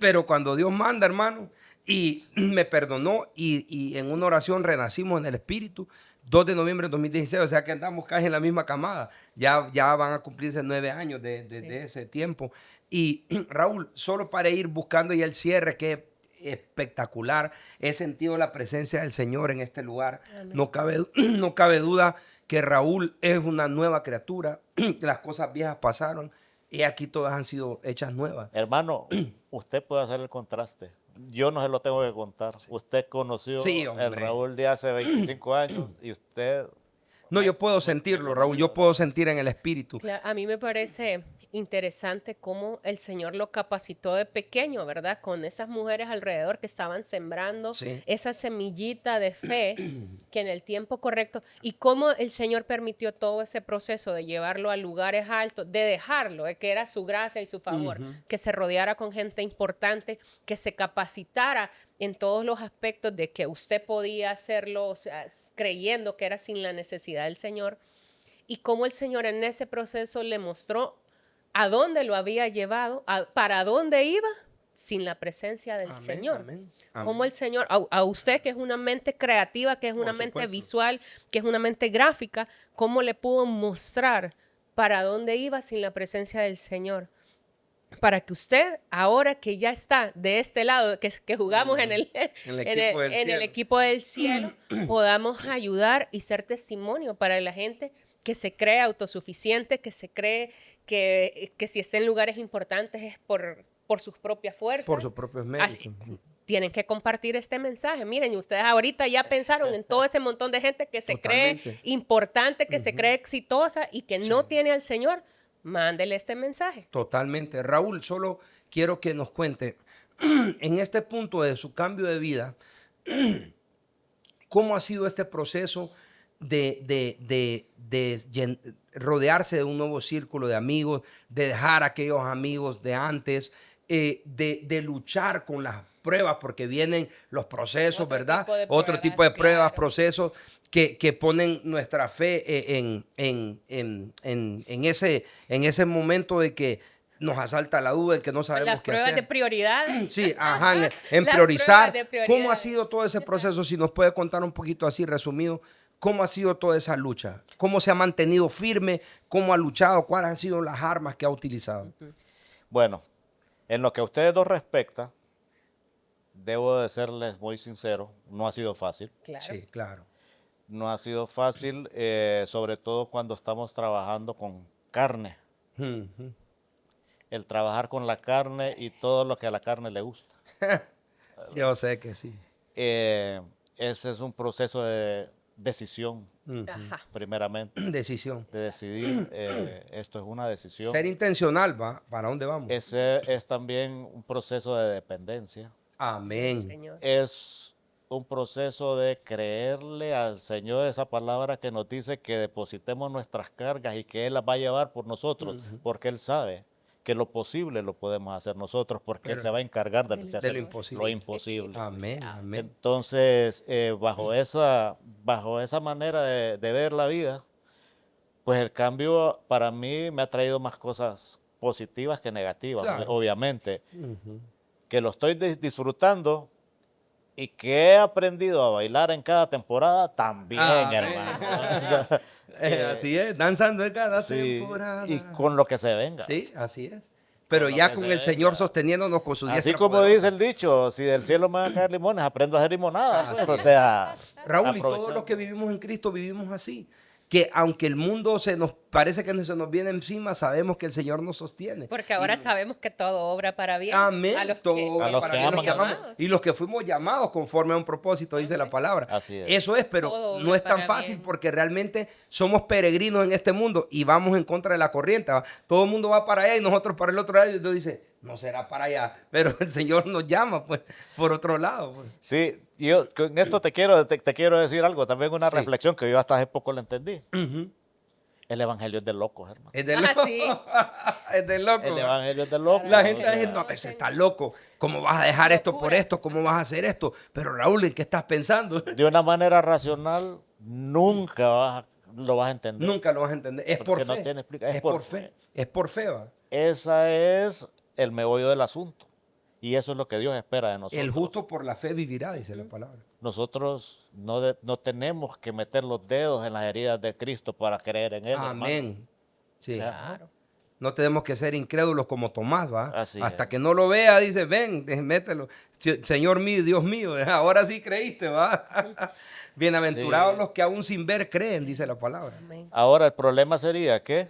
A: pero cuando Dios manda, hermano, y me perdonó y en una oración renacimos en el Espíritu. 2 de noviembre del 2016, o sea que andamos casi en la misma camada. Ya van a cumplirse 9 años de ese tiempo. Y Raúl, solo para ir buscando ya el cierre, que espectacular, he sentido la presencia del Señor en este lugar. No cabe duda que Raúl es una nueva criatura. Las cosas viejas pasaron y aquí todas han sido hechas nuevas.
C: Hermano, usted puede hacer el contraste. Yo no se lo tengo que contar. Usted conoció
A: Sí,
C: el
A: hombre.
C: Raúl de hace 25 años y usted...
A: No, yo puedo sentirlo, Raúl. Yo puedo sentir en el espíritu.
B: A mí me parece interesante cómo el Señor lo capacitó de pequeño, ¿verdad? Con esas mujeres alrededor que estaban sembrando
A: Sí.
B: esa semillita de fe que en el tiempo correcto, y cómo el Señor permitió todo ese proceso de llevarlo a lugares altos, de dejarlo, que era su gracia y su favor, que se rodeara con gente importante, que se capacitara en todos los aspectos de que usted podía hacerlo, o sea, creyendo que era sin la necesidad del Señor, y cómo el Señor en ese proceso le mostró a dónde lo había llevado, para dónde iba sin la presencia del
A: Amén,
B: Señor.
A: amén, amén.
B: Cómo el Señor, a usted que es una mente creativa, que es una mente
A: supuesto.
B: visual, que es una mente gráfica, cómo le pudo mostrar para dónde iba sin la presencia del Señor. Para que usted, ahora que ya está de este lado, que jugamos en el equipo del cielo, podamos ayudar y ser testimonio para la gente que se cree autosuficiente, que se cree que si está en lugares importantes es por sus propias fuerzas.
A: Por sus propios méritos.
B: Tienen que compartir este mensaje. Miren, ustedes ahorita ya pensaron en todo ese montón de gente que se
A: Totalmente.
B: cree importante, que se cree exitosa y que no tiene al Señor. Mándele este mensaje.
A: Totalmente. Raúl, solo quiero que nos cuente, en este punto de su cambio de vida, ¿cómo ha sido este proceso de rodearse de un nuevo círculo de amigos, de dejar a aquellos amigos de antes, de luchar con las pruebas, porque vienen los procesos,
B: Otro
A: ¿verdad?
B: tipo de
A: Otro
B: pruebas,
A: tipo de pruebas,
B: claro.
A: procesos que ponen nuestra fe en ese momento de que nos asalta la duda, de que no sabemos
B: Las
A: qué
B: pruebas
A: hacer.
B: de prioridades.
A: Sí, ajá, en
B: Las
A: priorizar.
B: pruebas de
A: ¿Cómo ha
B: prioridades.
A: sido todo ese proceso? Si nos puede contar un poquito así resumido, ¿cómo ha sido toda esa lucha? ¿Cómo se ha mantenido firme? ¿Cómo ha luchado? ¿Cuáles han sido las armas que ha utilizado?
C: Bueno, en lo que a ustedes dos respecta, debo de serles muy sincero, no ha sido fácil.
B: Claro.
A: Sí, claro.
C: No ha sido fácil, sobre todo cuando estamos trabajando con carne.
A: Ujú.
C: El trabajar con la carne y todo lo que a la carne le gusta.
A: Yo sé que sí.
C: Ese es un proceso de decisión,
A: Ujú.
B: Ajá.
C: primeramente,
A: Decisión.
C: de decidir. Esto es una decisión.
A: Ser intencional, ¿va? ¿Para dónde vamos?
C: Ese es también un proceso de dependencia.
A: Amén.
B: Señor.
C: Es un proceso de creerle al Señor esa palabra que nos dice que depositemos nuestras cargas y que Él las va a llevar por nosotros, porque Él sabe que lo posible lo podemos hacer nosotros, porque Él
A: Pero-
C: se va a encargar de,
B: De
C: hacer
A: lo imposible.
C: lo imposible.
A: Amén. Amén.
C: Entonces, bajo esa manera de ver la vida, pues el cambio para mí me ha traído más cosas positivas que negativas,
A: Claro.
C: obviamente.
A: Ujú.
C: Que lo estoy disfrutando y que he aprendido a bailar en cada temporada también,
A: Amén.
C: hermano.
A: Así es, danzando en cada
C: Sí,
A: temporada.
C: y con lo que se venga.
A: Sí, así es. Pero
C: lo
A: ya
C: que
A: con
C: se
A: el Señor
C: venga.
A: sosteniéndonos con su
C: Así
A: diestra
C: como
A: poderosa.
C: dice el dicho, si del cielo me van a caer limones, aprendo a hacer limonada.
A: Así
C: pues, o sea,
A: Raúl, y todos
C: aprovechando.
A: los que vivimos en Cristo vivimos así. Que aunque el mundo se nos parece que se nos viene encima, sabemos que el Señor nos sostiene.
B: Porque ahora sabemos que todo obra para bien.
A: Amén.
B: A los
A: Todo
B: que,
C: a los
A: para
C: que
A: bien, los
C: aman
A: que
C: a
A: amamos.
B: Dios.
A: Y los que fuimos llamados conforme a un propósito, dice la palabra.
C: Así es.
A: Eso es, pero
B: Todo
A: no
B: obra
A: es tan
B: para
A: fácil
B: bien.
A: porque realmente somos peregrinos en este mundo y vamos en contra de la corriente. ¿Va? Todo el mundo va para allá y nosotros para el otro lado. Y entonces dice, no será para allá. Pero el Señor nos llama, pues, por otro lado. Pues.
C: Sí, yo con esto te quiero decir algo, también una
A: Sí.
C: reflexión que yo hasta hace poco la entendí.
A: Ujú.
C: El evangelio es de locos, hermano.
A: Es de
B: Ah,
A: loco.
B: sí.
A: Es de loco.
C: El
A: ¿va?
C: evangelio es de locos.
A: La
B: Claro,
A: gente
C: o sea,
A: dice, no, ese está loco. ¿Cómo vas a dejar esto por
B: Locura.
A: esto? ¿Cómo vas a hacer esto? Pero Raúl, ¿en qué estás pensando?
C: de una manera racional nunca lo vas a entender.
A: Nunca lo vas a entender. Es
C: Porque
A: por
C: no
A: fe.
C: tiene explicación.
A: Es por fe. Es por fe, va.
C: Ese es el meollo del asunto. Y eso es lo que Dios espera de nosotros.
A: El justo por la fe vivirá, dice la palabra.
C: Nosotros no tenemos que meter los dedos en las heridas de Cristo para creer en Él. hermano.
A: Amén. Sí.
C: O sea,
B: Claro.
A: No tenemos que ser incrédulos como Tomás, ¿va?
C: Así
A: Hasta
C: es.
A: que no lo vea, dice, ven, mételo. Señor mío, Dios mío, ahora sí creíste, ¿va? Bienaventurados
C: Sí.
A: los que aún sin ver creen, dice la palabra.
B: Amén.
C: Ahora el problema sería que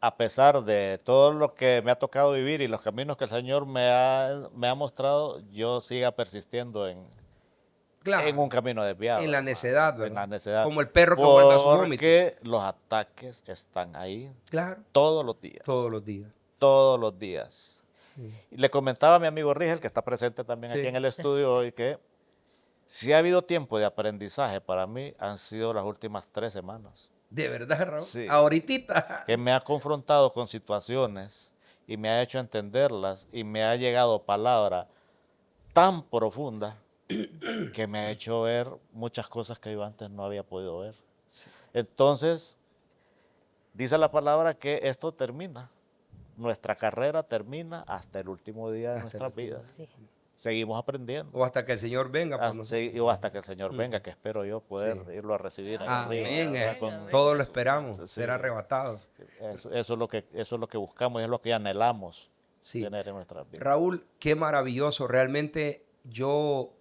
C: a pesar de todo lo que me ha tocado vivir y los caminos que el Señor me ha mostrado, yo siga persistiendo en
A: Claro.
C: un camino desviado.
A: En la
C: hermano.
A: necedad,
C: En
A: ¿verdad?
C: la necedad.
A: Como el perro que vuelve a su vómito.
C: Porque los ataques están ahí
A: Claro.
C: todos los días.
A: Todos los días.
C: Todos los días. Y le comentaba a mi amigo Rigel, que está presente también
A: Sí.
C: aquí en el estudio hoy, que si ha habido tiempo de aprendizaje para mí, han sido las últimas 3 semanas.
A: De verdad, Raúl.
C: Sí.
A: Ahoritita.
C: Que me ha confrontado con situaciones y me ha hecho entenderlas y me ha llegado palabra tan profunda que me ha hecho ver muchas cosas que yo antes no había podido ver. Entonces, dice la palabra que esto termina. Nuestra carrera termina hasta el último día de
A: Hasta el
C: nuestras
A: último
C: vidas.
B: Sí.
C: Seguimos aprendiendo.
A: O hasta que el Señor venga por nosotros.
C: O hasta que el Señor venga, que espero yo poder
A: Sí.
C: irlo a recibir. ahí
A: Amén.
C: arriba, ¿verdad?
B: Amén.
A: Todos lo esperamos,
C: Sí.
A: ser arrebatados.
C: Eso es lo que buscamos y es lo que anhelamos
A: Sí.
C: tener en nuestras vidas.
A: Raúl, qué maravilloso. Realmente yo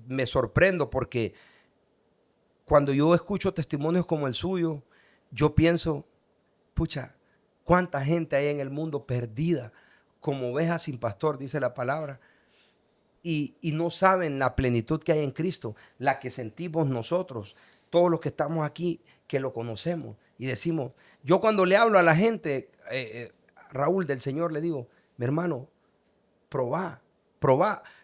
A: me sorprendo porque cuando yo escucho testimonios como el suyo, yo pienso, pucha, cuánta gente hay en el mundo perdida, como ovejas sin pastor, dice la palabra, y no saben la plenitud que hay en Cristo, la que sentimos nosotros, todos los que estamos aquí, que lo conocemos, y decimos, yo cuando le hablo a la gente, Raúl, del Señor, le digo, mi hermano, probá.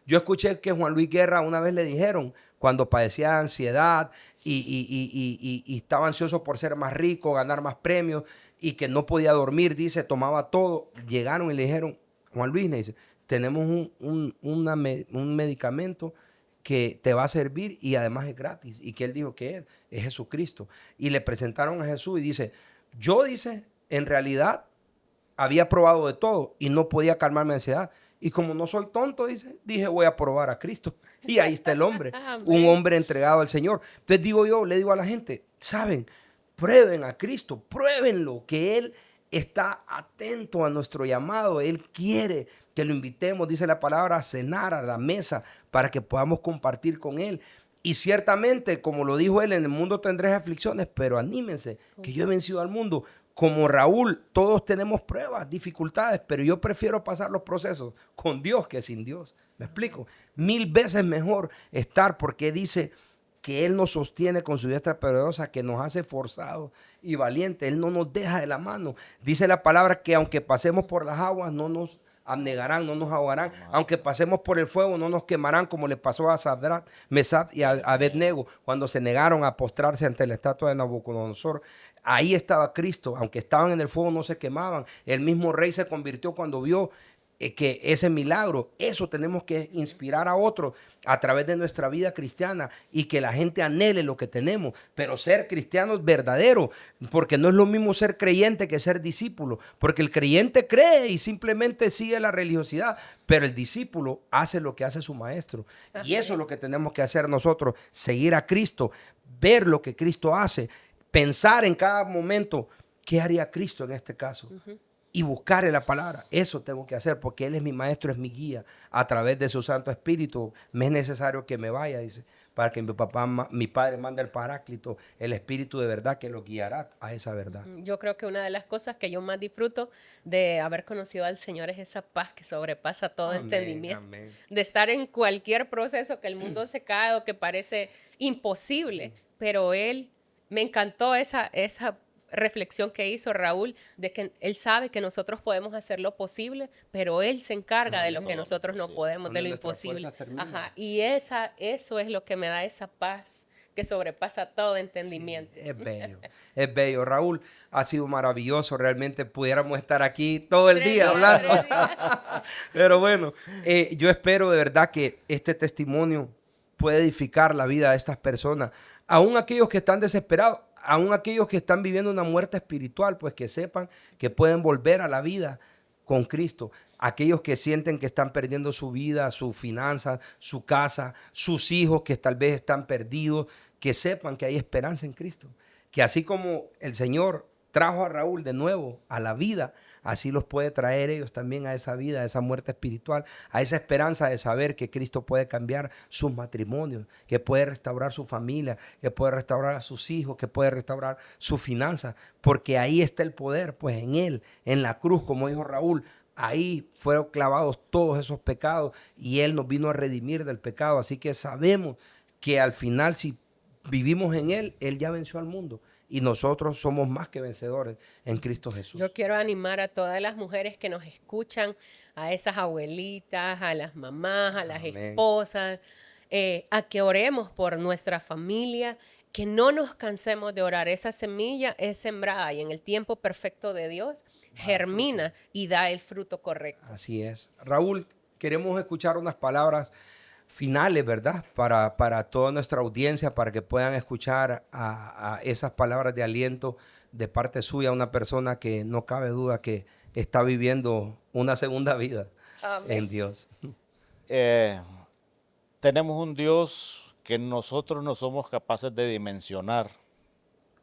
A: Yo escuché que Juan Luis Guerra una vez le dijeron, cuando padecía ansiedad y estaba ansioso por ser más rico, ganar más premios y que no podía dormir, dice, tomaba todo. Llegaron y le dijeron, Juan Luis, le dice, tenemos un medicamento que te va a servir y además es gratis. Y que él dijo que es Jesucristo. Y le presentaron a Jesús y dice, yo, dice, en realidad había probado de todo y no podía calmarme de ansiedad. Y como no soy tonto, dice, dije, voy a probar a Cristo. Y ahí está el hombre,
B: Amén.
A: un hombre entregado al Señor. Entonces le digo a la gente, ¿saben? Prueben a Cristo, pruébenlo, que Él está atento a nuestro llamado. Él quiere que lo invitemos, dice la palabra, a cenar a la mesa para que podamos compartir con Él. Y ciertamente, como lo dijo Él, en el mundo tendréis aflicciones, pero anímense, que yo he vencido al mundo. como Raúl, todos tenemos pruebas, dificultades, pero yo prefiero pasar los procesos con Dios que sin Dios. ¿Me explico? 1000 veces mejor estar, porque dice que Él nos sostiene con su diestra poderosa, que nos hace forzados y valientes. Él no nos deja de la mano. Dice la palabra que aunque pasemos por las aguas, no nos abnegarán, no nos ahogarán. Aunque pasemos por el fuego, no nos quemarán, como le pasó a Sadrach, Mesach y a Abednego cuando se negaron a postrarse ante la estatua de Nabucodonosor. Ahí estaba Cristo. Aunque estaban en el fuego, no se quemaban. El mismo rey se convirtió cuando vio que ese milagro. Eso tenemos que inspirar a otros a través de nuestra vida cristiana, y que la gente anhele lo que tenemos, pero ser cristianos verdaderos, porque no es lo mismo ser creyente que ser discípulo, porque el creyente cree y simplemente sigue la religiosidad, pero el discípulo hace lo que hace su maestro. Y eso es lo que tenemos que hacer nosotros: seguir a Cristo, ver lo que Cristo hace, pensar en cada momento qué haría Cristo en este caso. Y buscar en la palabra. Eso tengo que hacer, porque Él es mi maestro, es mi guía. A través de su Santo Espíritu me es necesario que me vaya, dice, para que mi Padre mande el Paráclito, el Espíritu de verdad, que lo guiará a esa verdad.
B: Yo creo que una de las cosas que yo más disfruto de haber conocido al Señor es esa paz que sobrepasa todo
A: Amén,
B: entendimiento.
A: amén.
B: De estar en cualquier proceso que el mundo se cae o que parece imposible, pero me encantó esa reflexión que hizo Raúl, de que Él sabe que nosotros podemos hacer lo posible, pero Él se encarga de lo que nosotros no podemos, de lo imposible. Ajá, y eso es lo que me da esa paz que sobrepasa todo entendimiento.
A: Sí, es bello, es bello. Raúl, ha sido maravilloso. Realmente pudiéramos estar aquí todo el día hablando.
B: 3 días.
A: Pero bueno, yo espero de verdad que este testimonio pueda edificar la vida de estas personas, aún aquellos que están desesperados, aún aquellos que están viviendo una muerte espiritual, pues que sepan que pueden volver a la vida con Cristo. Aquellos que sienten que están perdiendo su vida, sus finanzas, su casa, sus hijos que tal vez están perdidos, que sepan que hay esperanza en Cristo. Que así como el Señor trajo a Raúl de nuevo a la vida, así los puede traer ellos también a esa vida, a esa muerte espiritual, a esa esperanza de saber que Cristo puede cambiar sus matrimonios, que puede restaurar su familia, que puede restaurar a sus hijos, que puede restaurar sus finanzas, porque ahí está el poder, pues en Él, en la cruz, como dijo Raúl. Ahí fueron clavados todos esos pecados y Él nos vino a redimir del pecado. Así que sabemos que al final, si vivimos en Él, Él ya venció al mundo. Y nosotros somos más que vencedores en Cristo Jesús.
B: Yo quiero animar a todas las mujeres que nos escuchan, a esas abuelitas, a las mamás, a las
A: Amén.
B: esposas, a que oremos por nuestra familia, que no nos cansemos de orar. Esa semilla es sembrada y en el tiempo perfecto de Dios germina y da el fruto correcto.
A: Así es. Raúl, queremos escuchar unas palabras finales, ¿verdad? Para toda nuestra audiencia, para que puedan escuchar a esas palabras de aliento de parte suya, una persona que no cabe duda que está viviendo una segunda vida
B: Amén.
A: en Dios.
C: Tenemos un Dios que nosotros no somos capaces de dimensionar.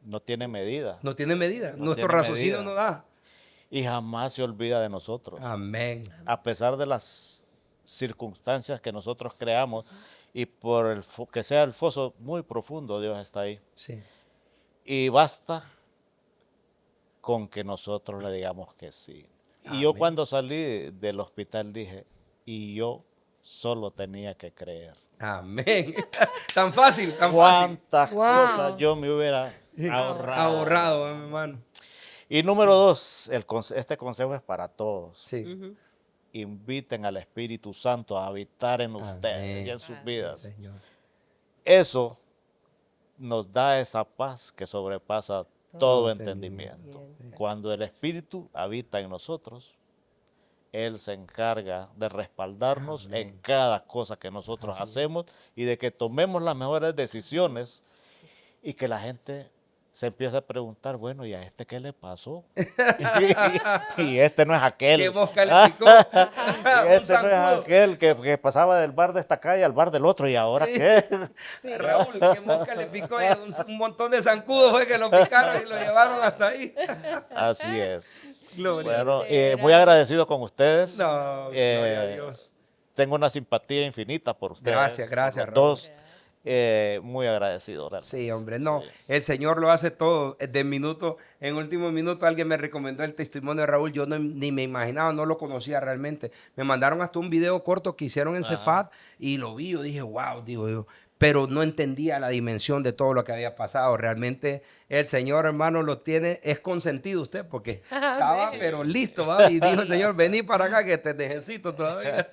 C: No tiene medida.
A: No tiene medida.
C: No
A: Nuestro
C: tiene
A: raciocinio
C: medida.
A: no da.
C: Y jamás se olvida de nosotros.
A: Amén.
C: A pesar de las circunstancias que nosotros creamos y por que sea el foso muy profundo, Dios está ahí.
A: Sí.
C: Y basta con que nosotros le digamos que sí. Y yo
A: Amén.
C: cuando salí del hospital dije, y yo solo tenía que creer.
A: Amén. Tan fácil, tan fácil.
C: ¿Cuántas
B: Wow.
C: cosas yo me hubiera ahorrado?
A: Ahorrado, mi hermano.
C: Y número 2, este consejo es para todos.
A: Sí.
B: Ujú.
C: Inviten al Espíritu Santo a habitar en ustedes
A: Amén.
C: y en sus
B: Así
C: vidas.
A: Señor.
C: Eso nos da esa paz que sobrepasa todo
A: entendimiento.
C: entendimiento. Cuando el Espíritu habita en nosotros, Él se encarga de respaldarnos
A: Amén.
C: en cada cosa que nosotros
A: Así es.
C: hacemos y de que tomemos las mejores decisiones y que la gente se empiece a preguntar, bueno, ¿y a este qué le pasó? y este no es aquel.
A: ¿Qué mosca le picó?
C: Y
A: Un
C: este no es
A: zancudo.
C: aquel que pasaba del bar de esta calle al bar del otro, ¿y ahora qué?
A: Raúl, ¿qué mosca le picó? Y un montón de zancudos fue que lo picaron y lo llevaron hasta ahí.
C: Así es.
A: Gloria.
C: Bueno, muy agradecido con ustedes.
A: No, gloria a Dios.
C: Tengo una simpatía infinita por ustedes.
A: Gracias, gracias,
C: por los dos. muy agradecido. Realmente.
A: Sí, hombre, no,
C: Sí.
A: el Señor lo hace todo. En último minuto alguien me recomendó el testimonio de Raúl, yo ni me imaginaba, no lo conocía realmente. Me mandaron hasta un video corto que hicieron en
C: Ajá.
A: Cefad y lo vi, yo dije, wow, digo yo, pero no entendía la dimensión de todo lo que había pasado. Realmente el Señor, hermano, lo tiene, es consentido usted, porque estaba,
B: Amén.
A: pero listo, ¿va? Y dijo el Señor, vení para acá que te necesito todavía.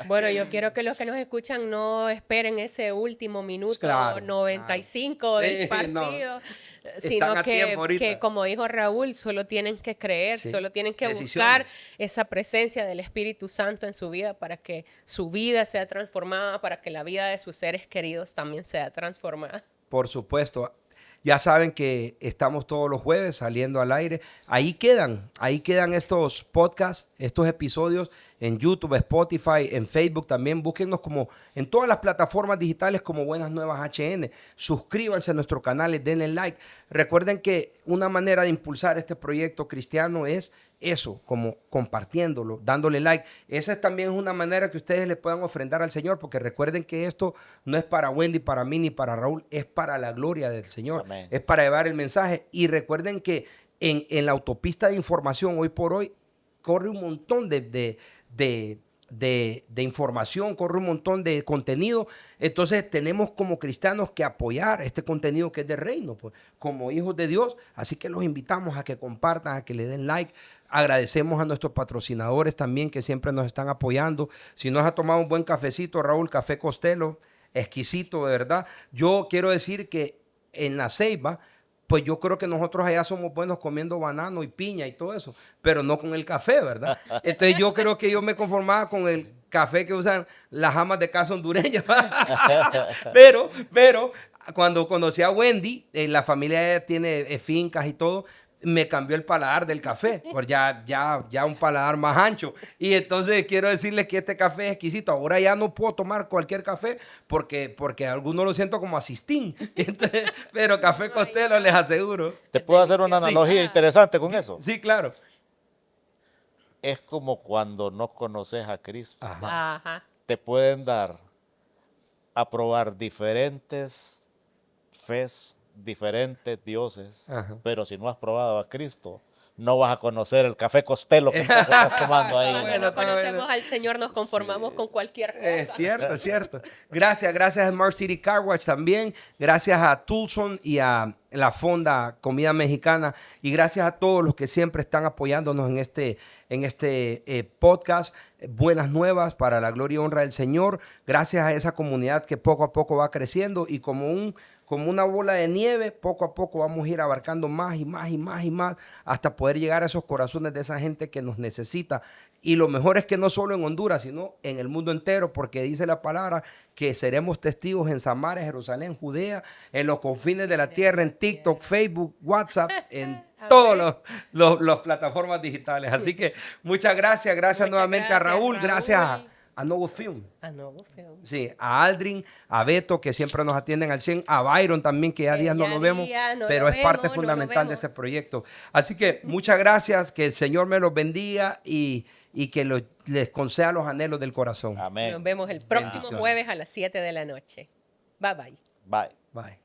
B: Bueno, yo quiero que los que nos escuchan no esperen ese último minuto
A: Claro,
B: 95 del
A: Sí,
B: partido,
A: no.
B: sino
A: Están a tiempo ahorita.
B: que, como dijo Raúl, solo tienen que creer,
A: Sí.
B: solo tienen que
A: Decisiones.
B: buscar esa presencia del Espíritu Santo en su vida para que su vida sea transformada, para que la vida de sus seres queridos también sea transformada.
A: Por supuesto. Ya saben que estamos todos los jueves saliendo al aire. Ahí quedan estos podcasts, estos episodios en YouTube, Spotify, en Facebook también. Búsquennos como en todas las plataformas digitales como Buenas Nuevas HN. Suscríbanse a nuestros canales, denle like. Recuerden que una manera de impulsar este proyecto cristiano es eso, como compartiéndolo, dándole like. Esa también es una manera que ustedes le puedan ofrendar al Señor, porque recuerden que esto no es para Wendy, para mí, ni para Raúl, es para la gloria del Señor.
C: Amén.
A: Es para llevar el mensaje. Y recuerden que en la autopista de información, hoy por hoy, corre un montón de información, corre un montón de contenido. Entonces tenemos como cristianos que apoyar este contenido que es de reino, pues, como hijos de Dios. Así que los invitamos a que compartan, a que le den like. Agradecemos a nuestros patrocinadores también que siempre nos están apoyando. Si nos ha tomado un buen cafecito, Raúl, Café Costello, exquisito, de verdad. Yo quiero decir que en La Ceiba, pues yo creo que nosotros allá somos buenos comiendo banano y piña y todo eso, pero no con el café, ¿verdad? Entonces yo creo que yo me conformaba con el café que usan las amas de casa hondureñas. pero cuando conocí a Wendy, la familia tiene fincas y todo, me cambió el paladar del café, por ya un paladar más ancho. Y entonces quiero decirles que este café es exquisito. Ahora ya no puedo tomar cualquier café porque algunos lo siento como asistín. Entonces, pero Café Costello les aseguro.
C: ¿Te puedo hacer una
A: Sí.
C: analogía interesante con eso?
A: Sí, claro.
C: Es como cuando no conoces a Cristo.
A: Ajá.
B: Ajá.
C: Te pueden dar a probar diferentes fes, diferentes dioses,
A: Ajá.
C: pero si no has probado a Cristo, no vas a conocer el café Costello que estás tomando ahí.
B: Cuando
A: Bueno,
B: no conocemos
A: bueno.
B: al Señor nos conformamos con cualquier cosa.
A: Es cierto. Gracias a Smart City Car Wash también. Gracias a Tulson y a la Fonda Comida Mexicana. Y gracias a todos los que siempre están apoyándonos en este podcast. Buenas nuevas para la gloria y honra del Señor. Gracias a esa comunidad que poco a poco va creciendo y como una bola de nieve, poco a poco vamos a ir abarcando más y más y más y más hasta poder llegar a esos corazones de esa gente que nos necesita. Y lo mejor es que no solo en Honduras, sino en el mundo entero, porque dice la palabra que seremos testigos en Samaria, Jerusalén, Judea, en los confines de la tierra, en TikTok, Facebook, WhatsApp, en todas las plataformas digitales. Así que muchas gracias. Gracias
B: Muchas
A: nuevamente a
B: gracias,
A: Raúl. Gracias
B: Raúl.
A: a Novo Film.
B: Ah, no, feo.
A: Sí, a Aldrin, a Beto, que siempre nos atienden al 100, a Byron también, que ya días no
B: ya
A: lo vemos,
B: días no
A: pero
B: lo
A: es parte
B: vemos, no lo
A: fundamental de
B: vemos.
A: este proyecto. Así que muchas gracias, que el Señor me los bendiga y que les conceda los anhelos del corazón.
C: Amén.
B: Nos vemos el próximo
A: Bendiciones.
B: jueves a las 7 de la noche. Bye bye.
C: Bye.
A: Bye.